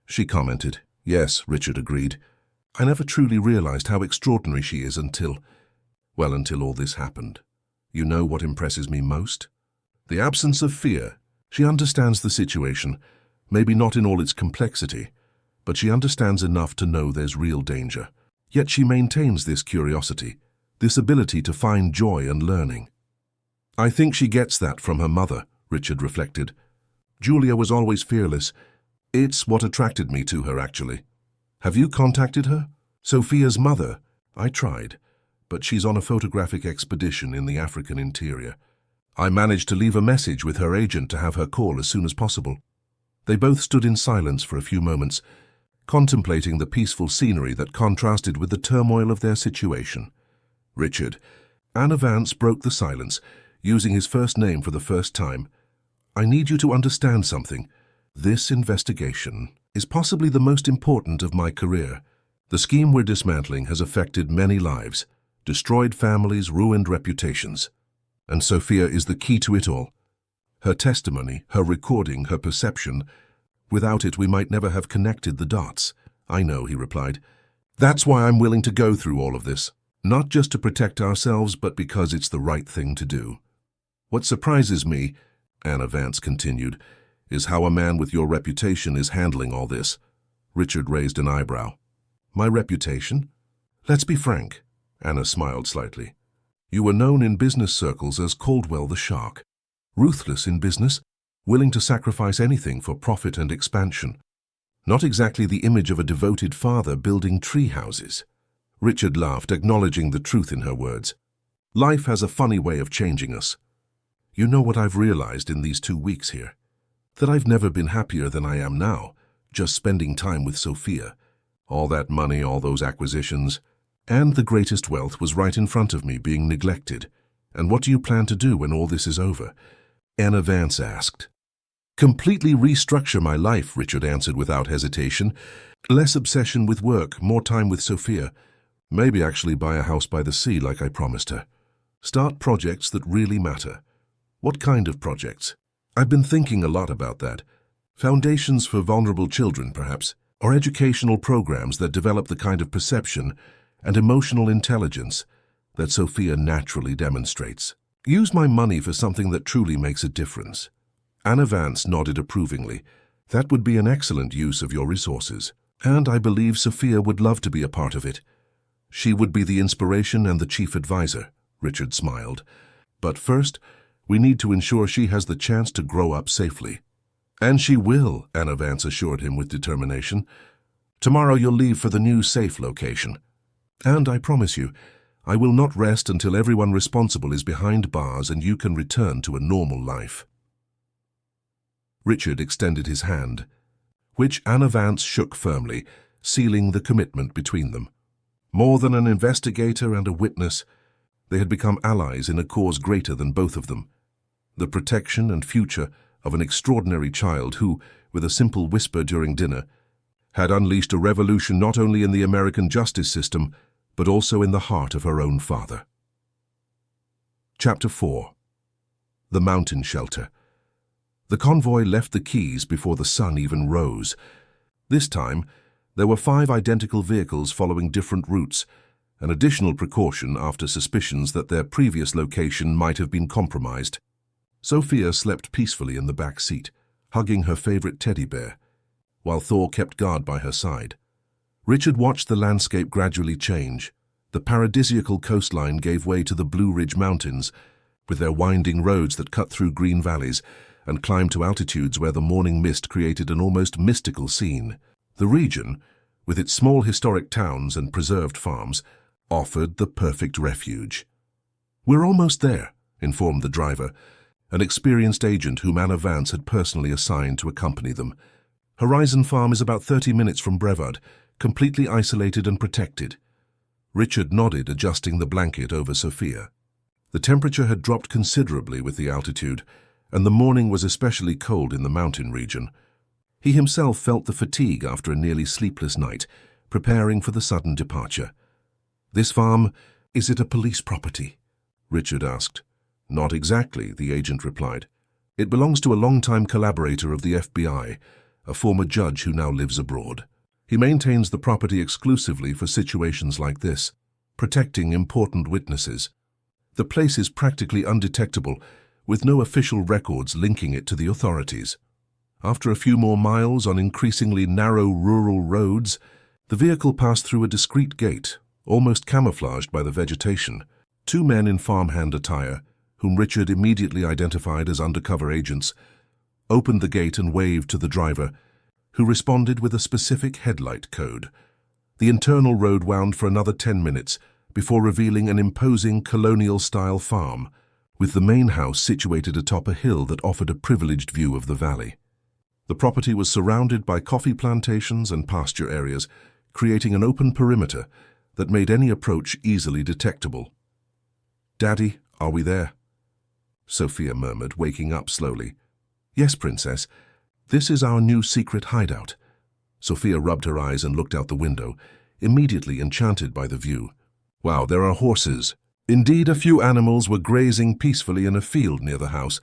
she commented. "Yes," Richard agreed. "I never truly realized how extraordinary she is until all this happened. You know what impresses me most? The absence of fear. She understands the situation, maybe not in all its complexity, but she understands enough to know there's real danger. Yet she maintains this curiosity, this ability to find joy and learning." "I think she gets that from her mother," Richard reflected. "Julia was always fearless. It's what attracted me to her, actually." "Have you contacted her?" "Sophia's mother? I tried, but she's on a photographic expedition in the African interior. I managed to leave a message with her agent to have her call as soon as possible." They both stood in silence for a few moments, contemplating the peaceful scenery that contrasted with the turmoil of their situation. "Richard," Anna Vance broke the silence, using his first name for the first time, "I need you to understand something. This investigation is possibly the most important of my career. The scheme we're dismantling has affected many lives, destroyed families, ruined reputations. And Sophia is the key to it all. Her testimony, her recording, her perception. Without it, we might never have connected the dots." "I know," he replied. "That's why I'm willing to go through all of this. Not just to protect ourselves, but because it's the right thing to do." "What surprises me," Anna Vance continued, "is how a man with your reputation is handling all this." Richard raised an eyebrow. "My reputation? Let's be frank." Anna smiled slightly. "You were known in business circles as Caldwell the Shark. Ruthless in business, willing to sacrifice anything for profit and expansion. Not exactly the image of a devoted father building tree houses." Richard laughed, acknowledging the truth in her words. "Life has a funny way of changing us. You know what I've realized in these 2 weeks here? That I've never been happier than I am now, just spending time with Sophia. All that money, all those acquisitions, and the greatest wealth was right in front of me, being neglected. And what do you plan to do when all this is over?" Anna Vance asked. "Completely restructure my life," Richard answered without hesitation. "Less obsession with work, more time with Sophia. Maybe actually buy a house by the sea like I promised her. Start projects that really matter." "What kind of projects?" "I've been thinking a lot about that. Foundations for vulnerable children, perhaps, or educational programs that develop the kind of perception and emotional intelligence that Sophia naturally demonstrates. Use my money for something that truly makes a difference." Anna Vance nodded approvingly. "That would be an excellent use of your resources. And I believe Sophia would love to be a part of it. She would be the inspiration and the chief advisor," Richard smiled. "But first, we need to ensure she has the chance to grow up safely." "And she will," Anna Vance assured him with determination. "Tomorrow you'll leave for the new safe location. And I promise you, I will not rest until everyone responsible is behind bars and you can return to a normal life." Richard extended his hand, which Anna Vance shook firmly, sealing the commitment between them. More than an investigator and a witness, they had become allies in a cause greater than both of them. The protection and future of an extraordinary child who, with a simple whisper during dinner, had unleashed a revolution not only in the American justice system, but also in the heart of her own father. Chapter 4. the mountain shelter. The convoy left the Keys before the sun even rose. This time, there were 5 identical vehicles following different routes, an additional precaution after suspicions that their previous location might have been compromised. Sophia slept peacefully in the back seat, hugging her favorite teddy bear, while Thor kept guard by her side. Richard watched the landscape gradually change. The paradisiacal coastline gave way to the Blue Ridge Mountains, with their winding roads that cut through green valleys and climbed to altitudes where the morning mist created an almost mystical scene. The region, with its small historic towns and preserved farms, offered the perfect refuge. "We're almost there," informed the driver, an experienced agent whom Anna Vance had personally assigned to accompany them. Horizon Farm is about 30 minutes from Brevard, completely isolated and protected. Richard nodded, adjusting the blanket over Sophia. The temperature had dropped considerably with the altitude, and the morning was especially cold in the mountain region. He himself felt the fatigue after a nearly sleepless night, preparing for the sudden departure. "This farm, is it a police property?" Richard asked. "Not exactly," the agent replied. "It belongs to a longtime collaborator of the FBI, a former judge who now lives abroad. He maintains the property exclusively for situations like this, protecting important witnesses. The place is practically undetectable, with no official records linking it to the authorities." After a few more miles on increasingly narrow rural roads, the vehicle passed through a discreet gate, almost camouflaged by the vegetation. 2 men in farmhand attire, whom Richard immediately identified as undercover agents, opened the gate and waved to the driver, who responded with a specific headlight code. The internal road wound for another 10 minutes before revealing an imposing colonial-style farm, with the main house situated atop a hill that offered a privileged view of the valley. The property was surrounded by coffee plantations and pasture areas, creating an open perimeter that made any approach easily detectable. "Daddy, are we there?" Sophia murmured, waking up slowly. "Yes, Princess. This is our new secret hideout." Sophia rubbed her eyes and looked out the window, immediately enchanted by the view. "Wow, there are horses." Indeed, a few animals were grazing peacefully in a field near the house.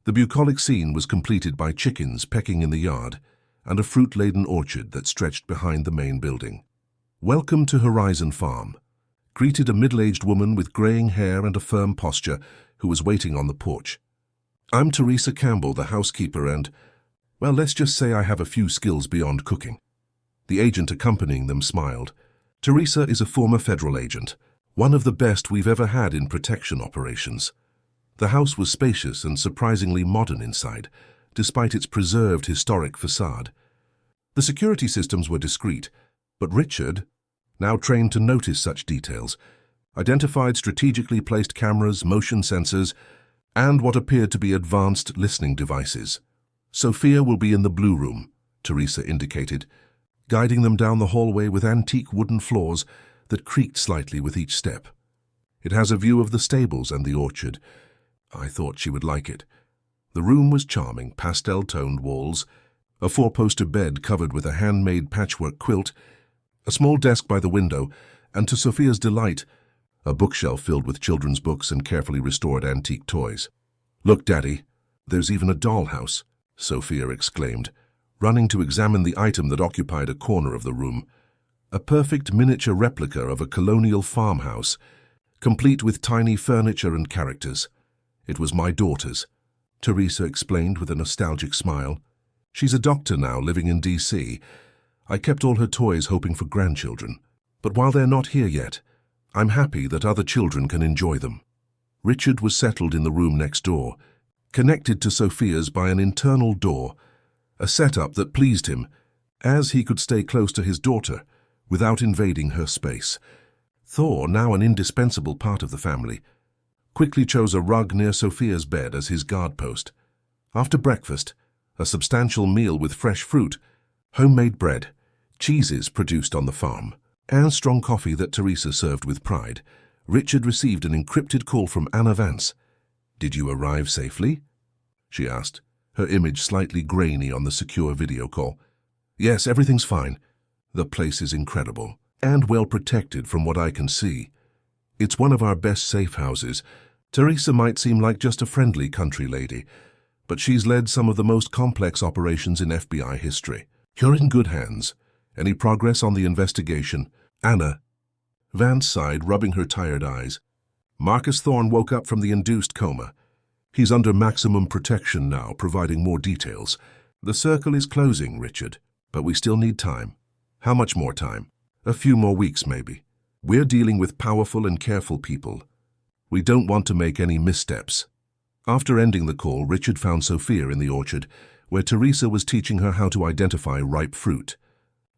The bucolic scene was completed by chickens pecking in the yard and a fruit-laden orchard that stretched behind the main building. "Welcome to Horizon Farm," greeted a middle-aged woman with graying hair and a firm posture who was waiting on the porch. "I'm Teresa Campbell, the housekeeper, and, well, let's just say I have a few skills beyond cooking." The agent accompanying them smiled. "Teresa is a former federal agent, one of the best we've ever had in protection operations." The house was spacious and surprisingly modern inside, despite its preserved historic facade. The security systems were discreet, but Richard, now trained to notice such details, identified strategically placed cameras, motion sensors, and what appeared to be advanced listening devices. "Sophia will be in the blue room," Teresa indicated, guiding them down the hallway with antique wooden floors that creaked slightly with each step. "It has a view of the stables and the orchard. I thought she would like it." The room was charming, pastel-toned walls, a 4-poster bed covered with a handmade patchwork quilt, a small desk by the window, and to Sophia's delight, a bookshelf filled with children's books and carefully restored antique toys. "Look, Daddy, there's even a dollhouse," Sophia exclaimed, running to examine the item that occupied a corner of the room. A perfect miniature replica of a colonial farmhouse, complete with tiny furniture and characters. "It was my daughter's," Teresa explained with a nostalgic smile. "She's a doctor now, living in D.C. I kept all her toys hoping for grandchildren. But while they're not here yet, I'm happy that other children can enjoy them." Richard was settled in the room next door, connected to Sophia's by an internal door, a setup that pleased him, as he could stay close to his daughter without invading her space. Thor, now an indispensable part of the family, quickly chose a rug near Sophia's bed as his guard post. After breakfast, a substantial meal with fresh fruit, homemade bread, cheeses produced on the farm, and strong coffee that Teresa served with pride, Richard received an encrypted call from Anna Vance. "Did you arrive safely?" she asked, her image slightly grainy on the secure video call. "Yes, everything's fine. The place is incredible, and well protected from what I can see. It's one of our best safe houses, Teresa might seem like just a friendly country lady, but she's led some of the most complex operations in FBI history. You're in good hands. Any progress on the investigation? Anna. Vance sighed, rubbing her tired eyes. Marcus Thorne woke up from the induced coma. He's under maximum protection now, providing more details. The circle is closing, Richard, but we still need time. How much more time? A few more weeks, maybe. We're dealing with powerful and careful people. We don't want to make any missteps. After ending the call, Richard found Sophia in the orchard, where Teresa was teaching her how to identify ripe fruit.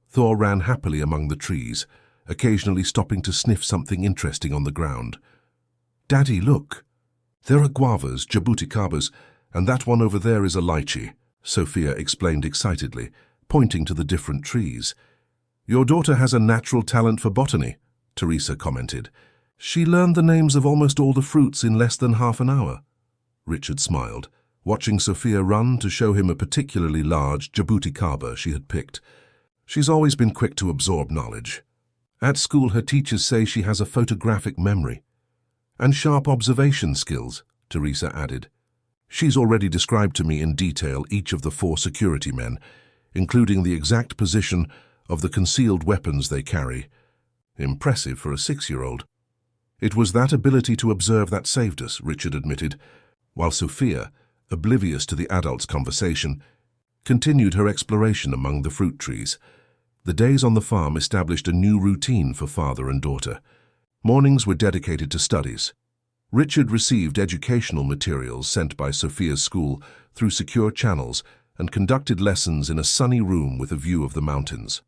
Thor ran happily among the trees, occasionally stopping to sniff something interesting on the ground. Daddy, look. There are guavas, jabuticabas, and that one over there is a lychee, Sophia explained excitedly, pointing to the different trees. Your daughter has a natural talent for botany, Teresa commented. She learned the names of almost all the fruits in less than half an hour. Richard smiled, watching Sophia run to show him a particularly large jabuticaba she had picked. She's always been quick to absorb knowledge. At school, her teachers say she has a photographic memory. And sharp observation skills, Teresa added. She's already described to me in detail each of the 4 security men, including the exact position of the concealed weapons they carry. Impressive for a 6-year-old. It was that ability to observe that saved us, Richard admitted, while Sophia, oblivious to the adults' conversation, continued her exploration among the fruit trees. The days on the farm established a new routine for father and daughter. Mornings were dedicated to studies. Richard received educational materials sent by Sophia's school through secure channels and conducted lessons in a sunny room with a view of the mountains.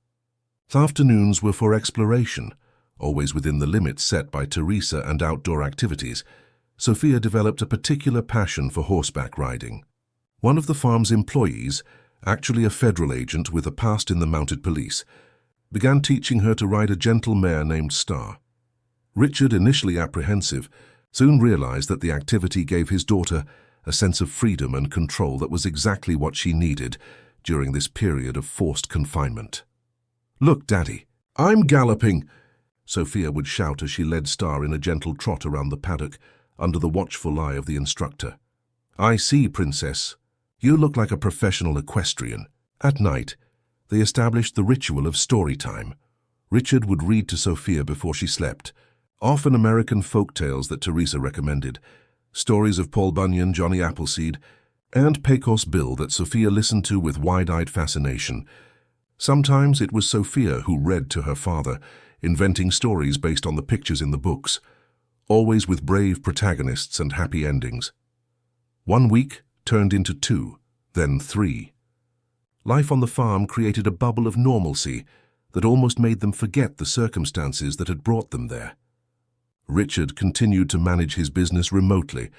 The afternoons were for exploration, always within the limits set by Teresa and outdoor activities. Sophia developed a particular passion for horseback riding. One of the farm's employees, actually a federal agent with a past in the mounted police, began teaching her to ride a gentle mare named Star. Richard, initially apprehensive, soon realized that the activity gave his daughter a sense of freedom and control that was exactly what she needed during this period of forced confinement. "Look, Daddy, I'm galloping!" Sophia would shout as she led Star in a gentle trot around the paddock under the watchful eye of the instructor. "I see, Princess. You look like a professional equestrian." At night, they established the ritual of story time. Richard would read to Sophia before she slept, often American folk tales that Teresa recommended, stories of Paul Bunyan, Johnny Appleseed, and Pecos Bill that Sophia listened to with wide-eyed fascination. Sometimes it was Sophia who read to her father, inventing stories based on the pictures in the books, always with brave protagonists and happy endings. 1 week turned into 2, then 3. Life on the farm created a bubble of normalcy that almost made them forget the circumstances that had brought them there. Richard continued to manage his business remotely,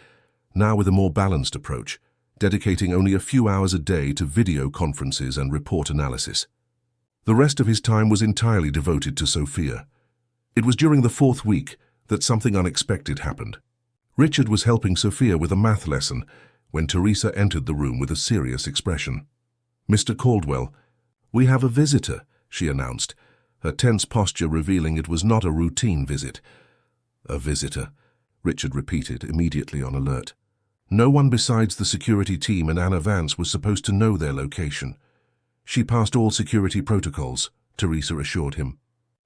now with a more balanced approach, dedicating only a few hours a day to video conferences and report analysis. The rest of his time was entirely devoted to Sophia. It was during the 4th week that something unexpected happened. Richard was helping Sophia with a math lesson when Teresa entered the room with a serious expression. "Mr. Caldwell, we have a visitor," she announced, her tense posture revealing it was not a routine visit. "A visitor," Richard repeated, immediately on alert. No one besides the security team and Anna Vance was supposed to know their location. She passed all security protocols, Teresa assured him.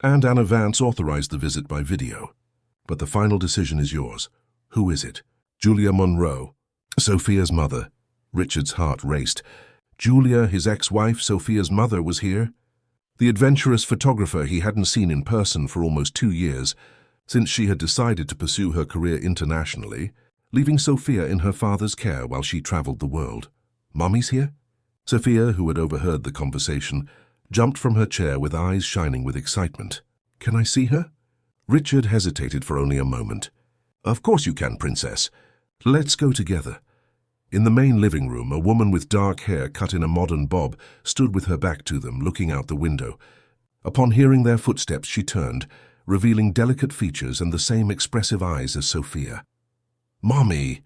And Anna Vance authorized the visit by video. But the final decision is yours. Who is it? Julia Monroe. Sophia's mother. Richard's heart raced. Julia, his ex-wife, Sophia's mother, was here? The adventurous photographer he hadn't seen in person for almost 2 years, since she had decided to pursue her career internationally, leaving Sophia in her father's care while she traveled the world. "Mommy's here?" Sophia, who had overheard the conversation, jumped from her chair with eyes shining with excitement. "Can I see her?" Richard hesitated for only a moment. "Of course you can, Princess. Let's go together." In the main living room, a woman with dark hair cut in a modern bob stood with her back to them, looking out the window. Upon hearing their footsteps, she turned, revealing delicate features and the same expressive eyes as Sophia. "Mommy!"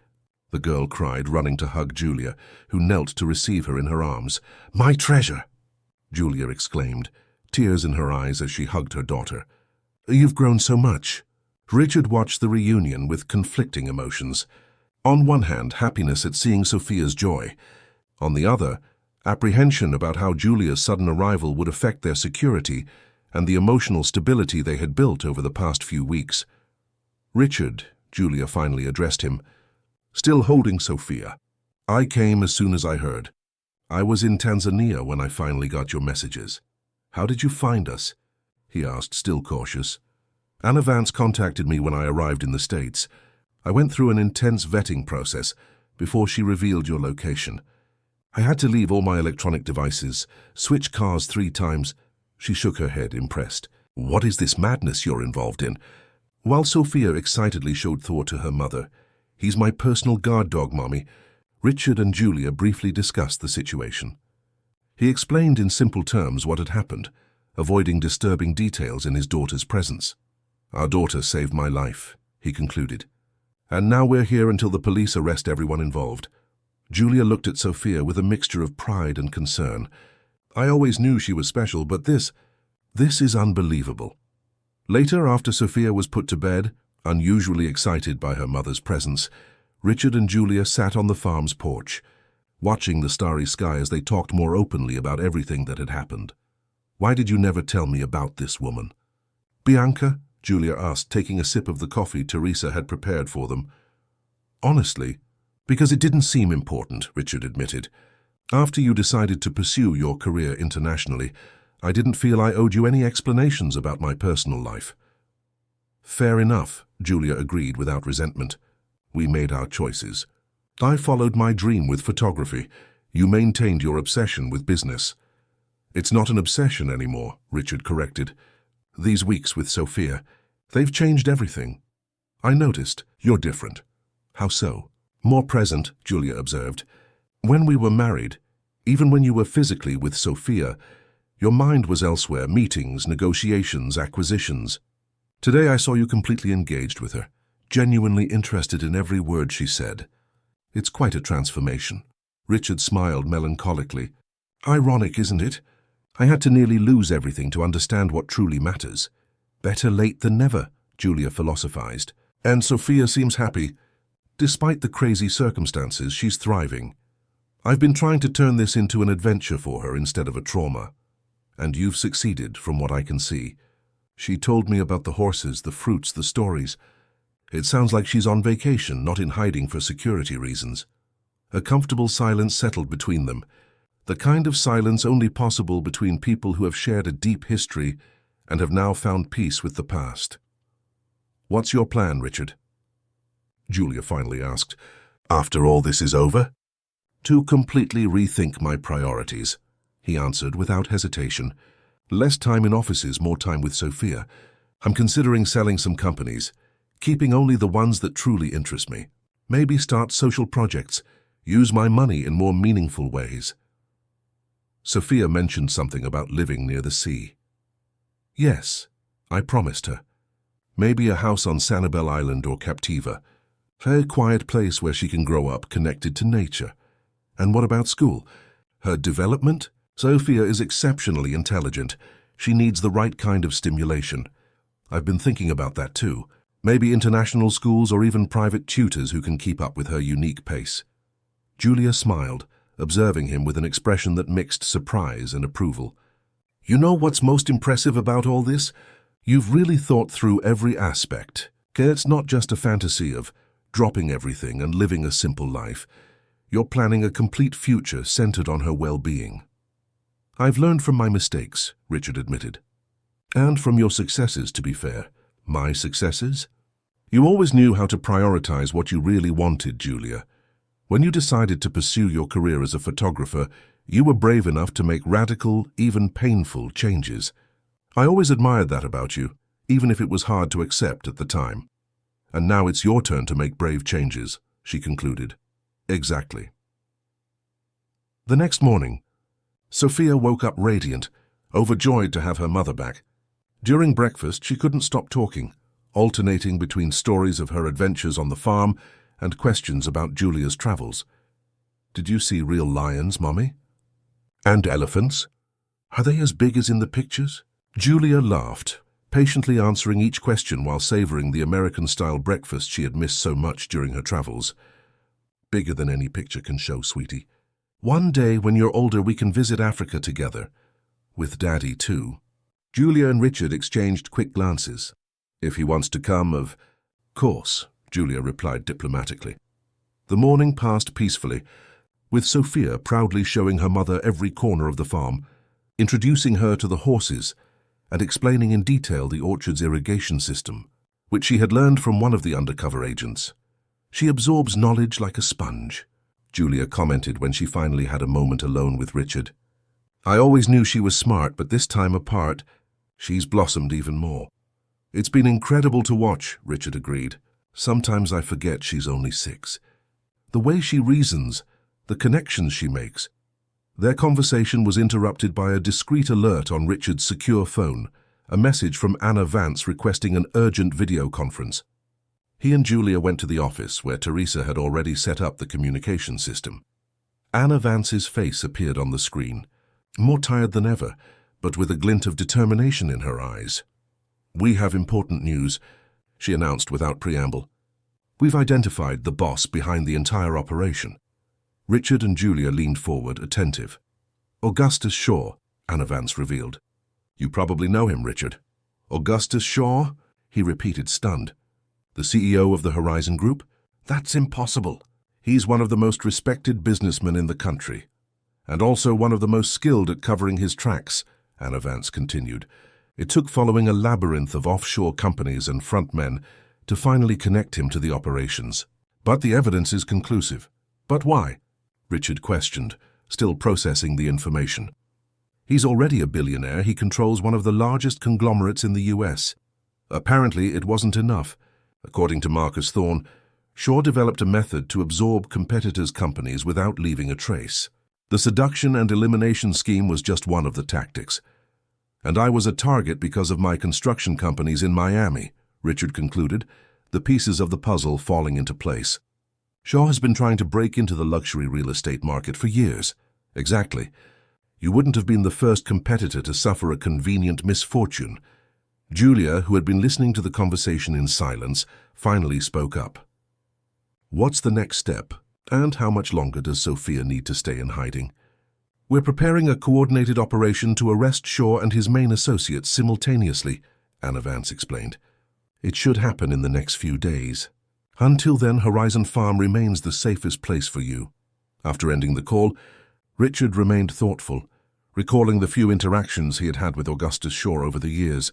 the girl cried, running to hug Julia, who knelt to receive her in her arms. "My treasure!" Julia exclaimed, tears in her eyes as she hugged her daughter. "You've grown so much." Richard watched the reunion with conflicting emotions. On one hand, happiness at seeing Sophia's joy. On the other, apprehension about how Julia's sudden arrival would affect their security and the emotional stability they had built over the past few weeks. "Richard," Julia finally addressed him, still holding Sophia. "I came as soon as I heard. I was in Tanzania when I finally got your messages. How did you find us?" he asked, still cautious. "Anna Vance contacted me when I arrived in the States. I went through an intense vetting process before she revealed your location. I had to leave all my electronic devices, switch cars 3 times. She shook her head, impressed. "What is this madness you're involved in?" While Sophia excitedly showed Thor to her mother, "He's my personal guard dog, Mommy," Richard and Julia briefly discussed the situation. He explained in simple terms what had happened, avoiding disturbing details in his daughter's presence. "Our daughter saved my life," he concluded. "And now we're here until the police arrest everyone involved." Julia looked at Sophia with a mixture of pride and concern. "I always knew she was special, but this is unbelievable." Later, after Sophia was put to bed, unusually excited by her mother's presence, Richard and Julia sat on the farm's porch, watching the starry sky as they talked more openly about everything that had happened. "Why did you never tell me about this woman?" "Bianca?" Julia asked, taking a sip of the coffee Teresa had prepared for them. "Honestly, because it didn't seem important," Richard admitted. "After you decided to pursue your career internationally, I didn't feel I owed you any explanations about my personal life." "Fair enough," Julia agreed without resentment. "We made our choices. I followed my dream with photography. You maintained your obsession with business." "It's not an obsession anymore," Richard corrected. "These weeks with Sophia, they've changed everything. I noticed you're different." "How so?" "More present," Julia observed. "When we were married, even when you were physically with Sophia, your mind was elsewhere, meetings, negotiations, acquisitions. Today I saw you completely engaged with her, genuinely interested in every word she said. It's quite a transformation." Richard smiled melancholically. "Ironic, isn't it? I had to nearly lose everything to understand what truly matters." "Better late than never," Julia philosophized. "And Sophia seems happy. Despite the crazy circumstances, she's thriving. I've been trying to turn this into an adventure for her instead of a trauma. And you've succeeded, from what I can see. She told me about the horses, the fruits, the stories. It sounds like she's on vacation, not in hiding for security reasons." A comfortable silence settled between them, the kind of silence only possible between people who have shared a deep history and have now found peace with the past. "What's your plan, Richard?" Julia finally asked. "After all this is over?" "To completely rethink my priorities," he answered without hesitation. "Less time in offices, more time with Sophia. I'm considering selling some companies, keeping only the ones that truly interest me. Maybe start social projects, use my money in more meaningful ways." Sophia mentioned something about living near the sea. "Yes," I promised her. "Maybe a house on Sanibel Island or Captiva. A quiet place where she can grow up connected to nature." "And what about school? Her development?" "Sophia is exceptionally intelligent. She needs the right kind of stimulation. I've been thinking about that too. Maybe international schools or even private tutors who can keep up with her unique pace." Julia smiled, observing him with an expression that mixed surprise and approval. "You know what's most impressive about all this? You've really thought through every aspect. It's not just a fantasy of dropping everything and living a simple life. You're planning a complete future centered on her well-being." "I've learned from my mistakes," Richard admitted. "And from your successes, to be fair." "My successes?" "You always knew how to prioritize what you really wanted, Julia. When you decided to pursue your career as a photographer, you were brave enough to make radical, even painful changes. I always admired that about you, even if it was hard to accept at the time. And now it's your turn to make brave changes," she concluded. "Exactly." The next morning, Sophia woke up radiant, overjoyed to have her mother back. During breakfast, she couldn't stop talking, alternating between stories of her adventures on the farm and questions about Julia's travels. "Did you see real lions, Mommy? And elephants? Are they as big as in the pictures?" Julia laughed, patiently answering each question while savoring the American-style breakfast she had missed so much during her travels. "Bigger than any picture can show, sweetie. One day, when you're older, we can visit Africa together. With Daddy, too." Julia and Richard exchanged quick glances. "If he wants to come, of course," Julia replied diplomatically. The morning passed peacefully, with Sophia proudly showing her mother every corner of the farm, introducing her to the horses, and explaining in detail the orchard's irrigation system, which she had learned from one of the undercover agents. "She absorbs knowledge like a sponge," Julia commented when she finally had a moment alone with Richard. "I always knew she was smart, but this time apart, she's blossomed even more." "It's been incredible to watch," Richard agreed. "Sometimes I forget she's only 6. The way she reasons, the connections she makes." Their conversation was interrupted by a discreet alert on Richard's secure phone, a message from Anna Vance requesting an urgent video conference. He and Julia went to the office, where Teresa had already set up the communication system. Anna Vance's face appeared on the screen, more tired than ever, but with a glint of determination in her eyes. "We have important news," she announced without preamble. "We've identified the boss behind the entire operation." Richard and Julia leaned forward, attentive. "Augustus Shaw," Anna Vance revealed. "You probably know him, Richard." "Augustus Shaw?" he repeated, stunned. "The CEO of the Horizon Group? That's impossible. He's one of the most respected businessmen in the country, and also one of the most skilled at covering his tracks," Anna Vance continued. "It took following a labyrinth of offshore companies and frontmen to finally connect him to the operations. But the evidence is conclusive." "But why?" Richard questioned, still processing the information. "He's already a billionaire. He controls one of the largest conglomerates in the US. Apparently, it wasn't enough. According to Marcus Thorne, Shaw developed a method to absorb competitors' companies without leaving a trace. The seduction and elimination scheme was just one of the tactics. And I was a target because of my construction companies in Miami," Richard concluded, the pieces of the puzzle falling into place. "Shaw has been trying to break into the luxury real estate market for years." "Exactly. You wouldn't have been the first competitor to suffer a convenient misfortune." Julia, who had been listening to the conversation in silence, finally spoke up. "What's the next step, and how much longer does Sophia need to stay in hiding?" "We're preparing a coordinated operation to arrest Shaw and his main associates simultaneously," Anna Vance explained. "It should happen in the next few days. Until then, Horizon Farm remains the safest place for you." After ending the call, Richard remained thoughtful, recalling the few interactions he had had with Augustus Shaw over the years.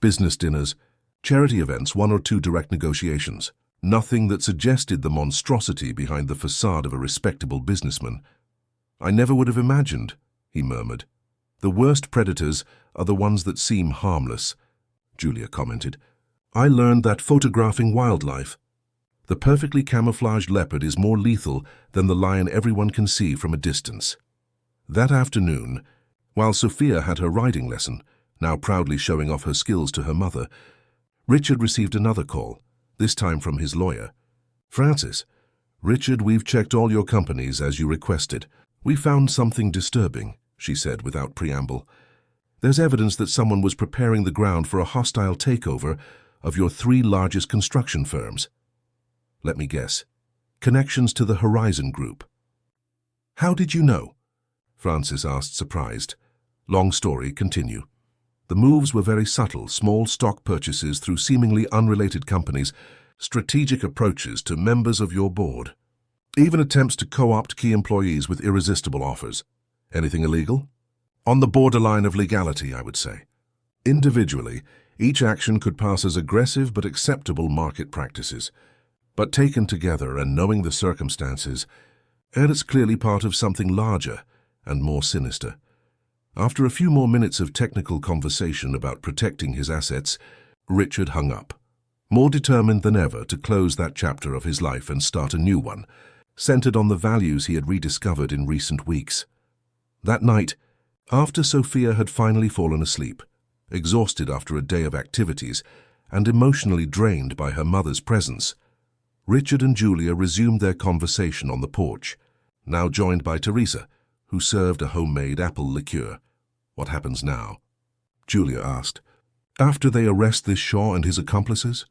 Business dinners, charity events, 1 or 2 direct negotiations. Nothing that suggested the monstrosity behind the facade of a respectable businessman. "I never would have imagined," he murmured. "The worst predators are the ones that seem harmless," Julia commented. "I learned that photographing wildlife. The perfectly camouflaged leopard is more lethal than the lion everyone can see from a distance." That afternoon, while Sophia had her riding lesson, now proudly showing off her skills to her mother, Richard received another call, this time from his lawyer. "Francis, Richard, we've checked all your companies as you requested. We found something disturbing," she said without preamble. "There's evidence that someone was preparing the ground for a hostile takeover of your 3 largest construction firms. Let me guess. Connections to the Horizon Group." "How did you know?" Francis asked, surprised. "Long story, continue." "The moves were very subtle, small stock purchases through seemingly unrelated companies, strategic approaches to members of your board, even attempts to co-opt key employees with irresistible offers. Anything illegal?" "On the borderline of legality, I would say." "Individually, each action could pass as aggressive but acceptable market practices. But taken together and knowing the circumstances, it's clearly part of something larger and more sinister." After a few more minutes of technical conversation about protecting his assets, Richard hung up, more determined than ever to close that chapter of his life and start a new one, centered on the values he had rediscovered in recent weeks. That night, after Sophia had finally fallen asleep, exhausted after a day of activities and emotionally drained by her mother's presence, Richard and Julia resumed their conversation on the porch, now joined by Teresa, who served a homemade apple liqueur. "What happens now?" Julia asked. After they arrest this Shaw and his accomplices?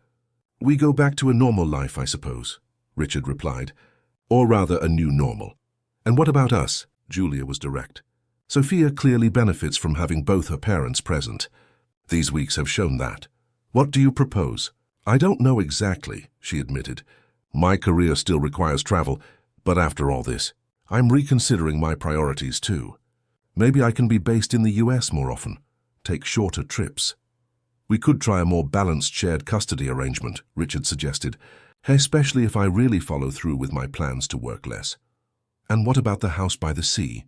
We go back to a normal life, I suppose, Richard replied. Or rather, a new normal. And what about us? Julia was direct. Sophia clearly benefits from having both her parents present. These weeks have shown that. What do you propose? I don't know exactly, she admitted. My career still requires travel, but after all this, I'm reconsidering my priorities too. Maybe I can be based in the US more often, take shorter trips. We could try a more balanced shared custody arrangement, Richard suggested, especially if I really follow through with my plans to work less. And what about the house by the sea?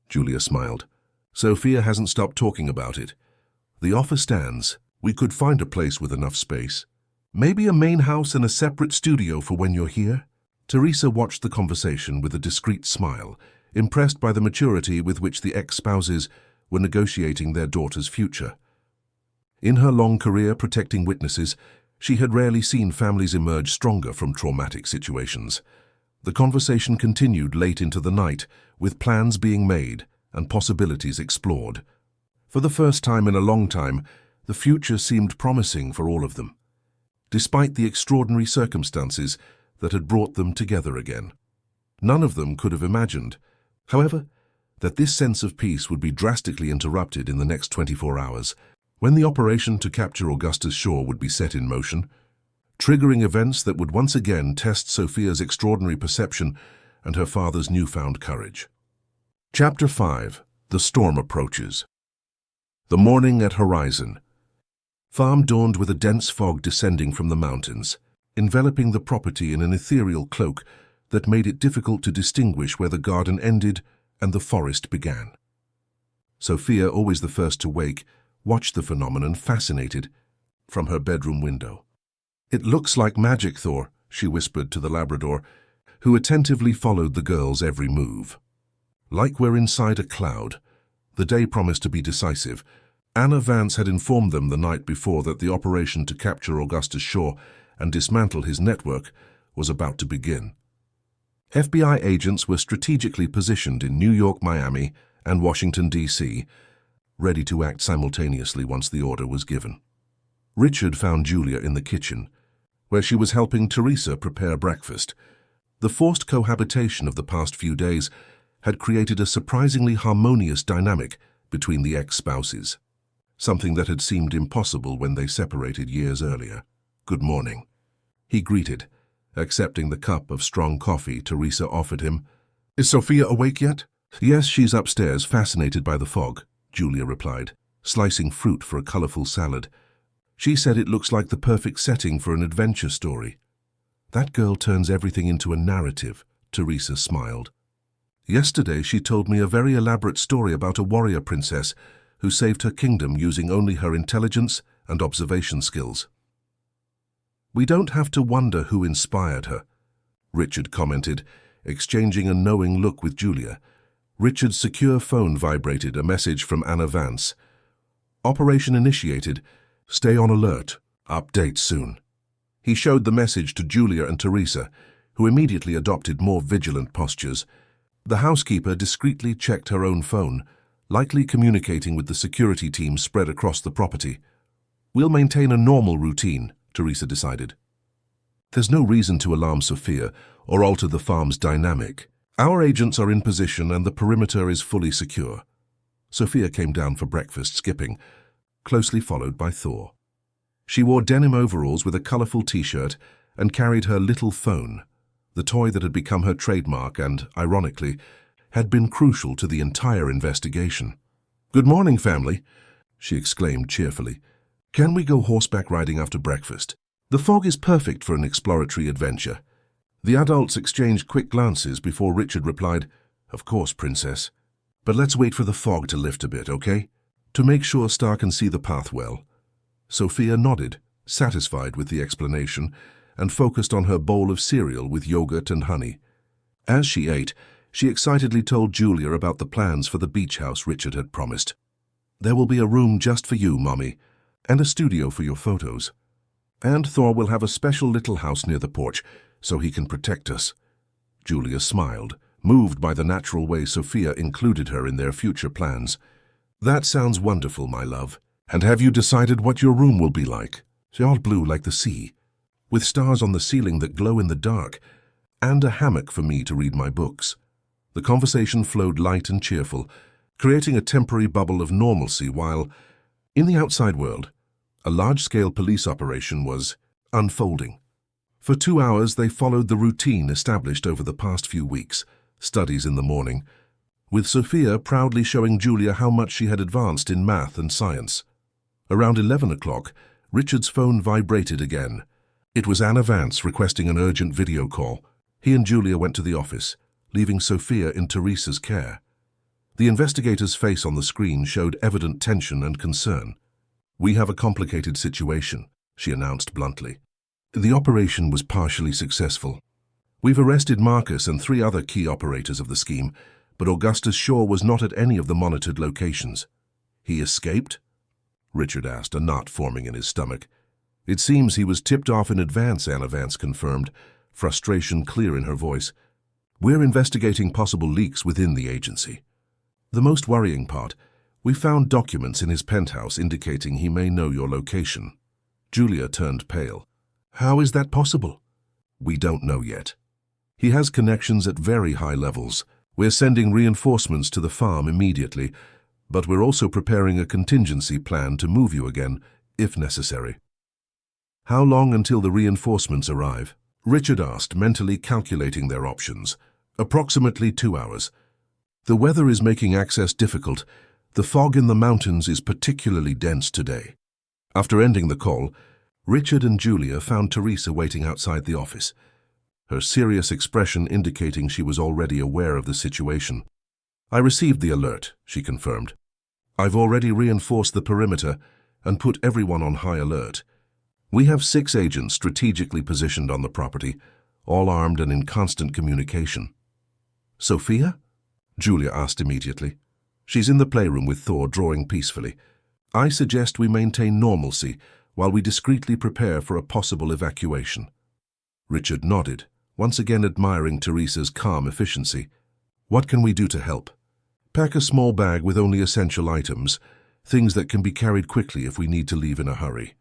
Julia smiled. Sophia hasn't stopped talking about it. The offer stands. We could find a place with enough space. Maybe a main house and a separate studio for when you're here? Teresa watched the conversation with a discreet smile, impressed by the maturity with which the ex-spouses were negotiating their daughter's future. In her long career protecting witnesses, she had rarely seen families emerge stronger from traumatic situations. The conversation continued late into the night, with plans being made and possibilities explored. For the first time in a long time, the future seemed promising for all of them, despite the extraordinary circumstances that had brought them together again. None of them could have imagined, however, that this sense of peace would be drastically interrupted in the next 24 hours, when the operation to capture Augustus Shaw would be set in motion, triggering events that would once again test Sophia's extraordinary perception and her father's newfound courage. Chapter 5. The Storm Approaches. The morning at Horizon. Farm dawned with a dense fog descending from the mountains, enveloping the property in an ethereal cloak that made it difficult to distinguish where the garden ended and the forest began. Sophia, always the first to wake, watched the phenomenon fascinated from her bedroom window. It looks like magic, Thor, she whispered to the Labrador, who attentively followed the girl's every move. Like we're inside a cloud. The day promised to be decisive. Anna Vance had informed them the night before that the operation to capture Augustus Shaw and dismantle his network was about to begin. FBI agents were strategically positioned in New York, Miami, and Washington, D.C., ready to act simultaneously once the order was given. Richard found Julia in the kitchen, where she was helping Teresa prepare breakfast. The forced cohabitation of the past few days had created a surprisingly harmonious dynamic between the ex-spouses, something that had seemed impossible when they separated years earlier. "Good morning," he greeted, accepting the cup of strong coffee Teresa offered him. "Is Sophia awake yet?" "Yes, she's upstairs, fascinated by the fog," Julia replied, slicing fruit for a colorful salad. "She said it looks like the perfect setting for an adventure story." "That girl turns everything into a narrative," Teresa smiled. "Yesterday she told me a very elaborate story about a warrior princess who saved her kingdom using only her intelligence and observation skills." "We don't have to wonder who inspired her," Richard commented, exchanging a knowing look with Julia. Richard's secure phone vibrated, a message from Anna Vance. "Operation initiated. Stay on alert. Update soon." He showed the message to Julia and Teresa, who immediately adopted more vigilant postures. The housekeeper discreetly checked her own phone, likely communicating with the security team spread across the property. "We'll maintain a normal routine," Teresa decided. "There's no reason to alarm Sophia or alter the farm's dynamic. Our agents are in position and the perimeter is fully secure." Sophia came down for breakfast, skipping, closely followed by Thor. She wore denim overalls with a colorful t-shirt and carried her little phone, the toy that had become her trademark and, ironically, had been crucial to the entire investigation. "Good morning, family," she exclaimed cheerfully. "Can we go horseback riding after breakfast? The fog is perfect for an exploratory adventure." The adults exchanged quick glances before Richard replied, "Of course, Princess. But let's wait for the fog to lift a bit, okay? To make sure Star can see the path well." Sophia nodded, satisfied with the explanation, and focused on her bowl of cereal with yogurt and honey. As she ate, she excitedly told Julia about the plans for the beach house Richard had promised. "There will be a room just for you, Mommy, and a studio for your photos. And Thor will have a special little house near the porch, so he can protect us." Julia smiled, moved by the natural way Sophia included her in their future plans. "That sounds wonderful, my love. And have you decided what your room will be like? They're all blue like the sea, with stars on the ceiling that glow in the dark, and a hammock for me to read my books. The conversation flowed light and cheerful, creating a temporary bubble of normalcy while, in the outside world, a large-scale police operation was unfolding. For 2 hours, they followed the routine established over the past few weeks, studies in the morning, with Sophia proudly showing Julia how much she had advanced in math and science. Around 11 o'clock, Richard's phone vibrated again. It was Anna Vance requesting an urgent video call. He and Julia went to the office, leaving Sophia in Teresa's care. The investigator's face on the screen showed evident tension and concern. "We have a complicated situation," she announced bluntly. "The operation was partially successful. We've arrested Marcus and 3 other key operators of the scheme, but Augustus Shaw was not at any of the monitored locations." "He escaped?" Richard asked, a knot forming in his stomach. "It seems he was tipped off in advance," Anna Vance confirmed, frustration clear in her voice. "We're investigating possible leaks within the agency. The most worrying part, we found documents in his penthouse indicating he may know your location." Julia turned pale. "How is that possible?" "We don't know yet. He has connections at very high levels. We're sending reinforcements to the farm immediately, but we're also preparing a contingency plan to move you again, if necessary." "How long until the reinforcements arrive?" Richard asked, mentally calculating their options. "Approximately 2 hours. The weather is making access difficult. The fog in the mountains is particularly dense today." After ending the call, Richard and Julia found Teresa waiting outside the office, her serious expression indicating she was already aware of the situation. "I received the alert," she confirmed. "I've already reinforced the perimeter and put everyone on high alert. We have 6 agents strategically positioned on the property, all armed and in constant communication." "Sophia?" Julia asked immediately. "She's in the playroom with Thor, drawing peacefully. I suggest we maintain normalcy while we discreetly prepare for a possible evacuation." Richard nodded, once again admiring Teresa's calm efficiency. "What can we do to help?" "Pack a small bag with only essential items, things that can be carried quickly if we need to leave in a hurry.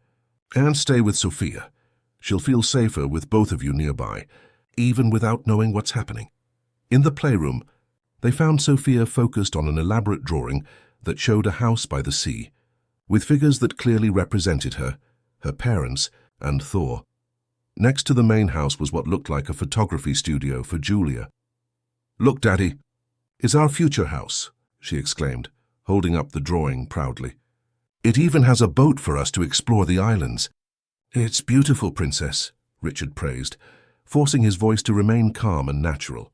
And stay with Sophia. She'll feel safer with both of you nearby, even without knowing what's happening." In the playroom, they found Sophia focused on an elaborate drawing that showed a house by the sea, with figures that clearly represented her parents, and Thor. Next to the main house was what looked like a photography studio for Julia. "Look, Daddy, it's our future house," she exclaimed, holding up the drawing proudly. "It even has a boat for us to explore the islands." "It's beautiful, Princess," Richard praised, forcing his voice to remain calm and natural.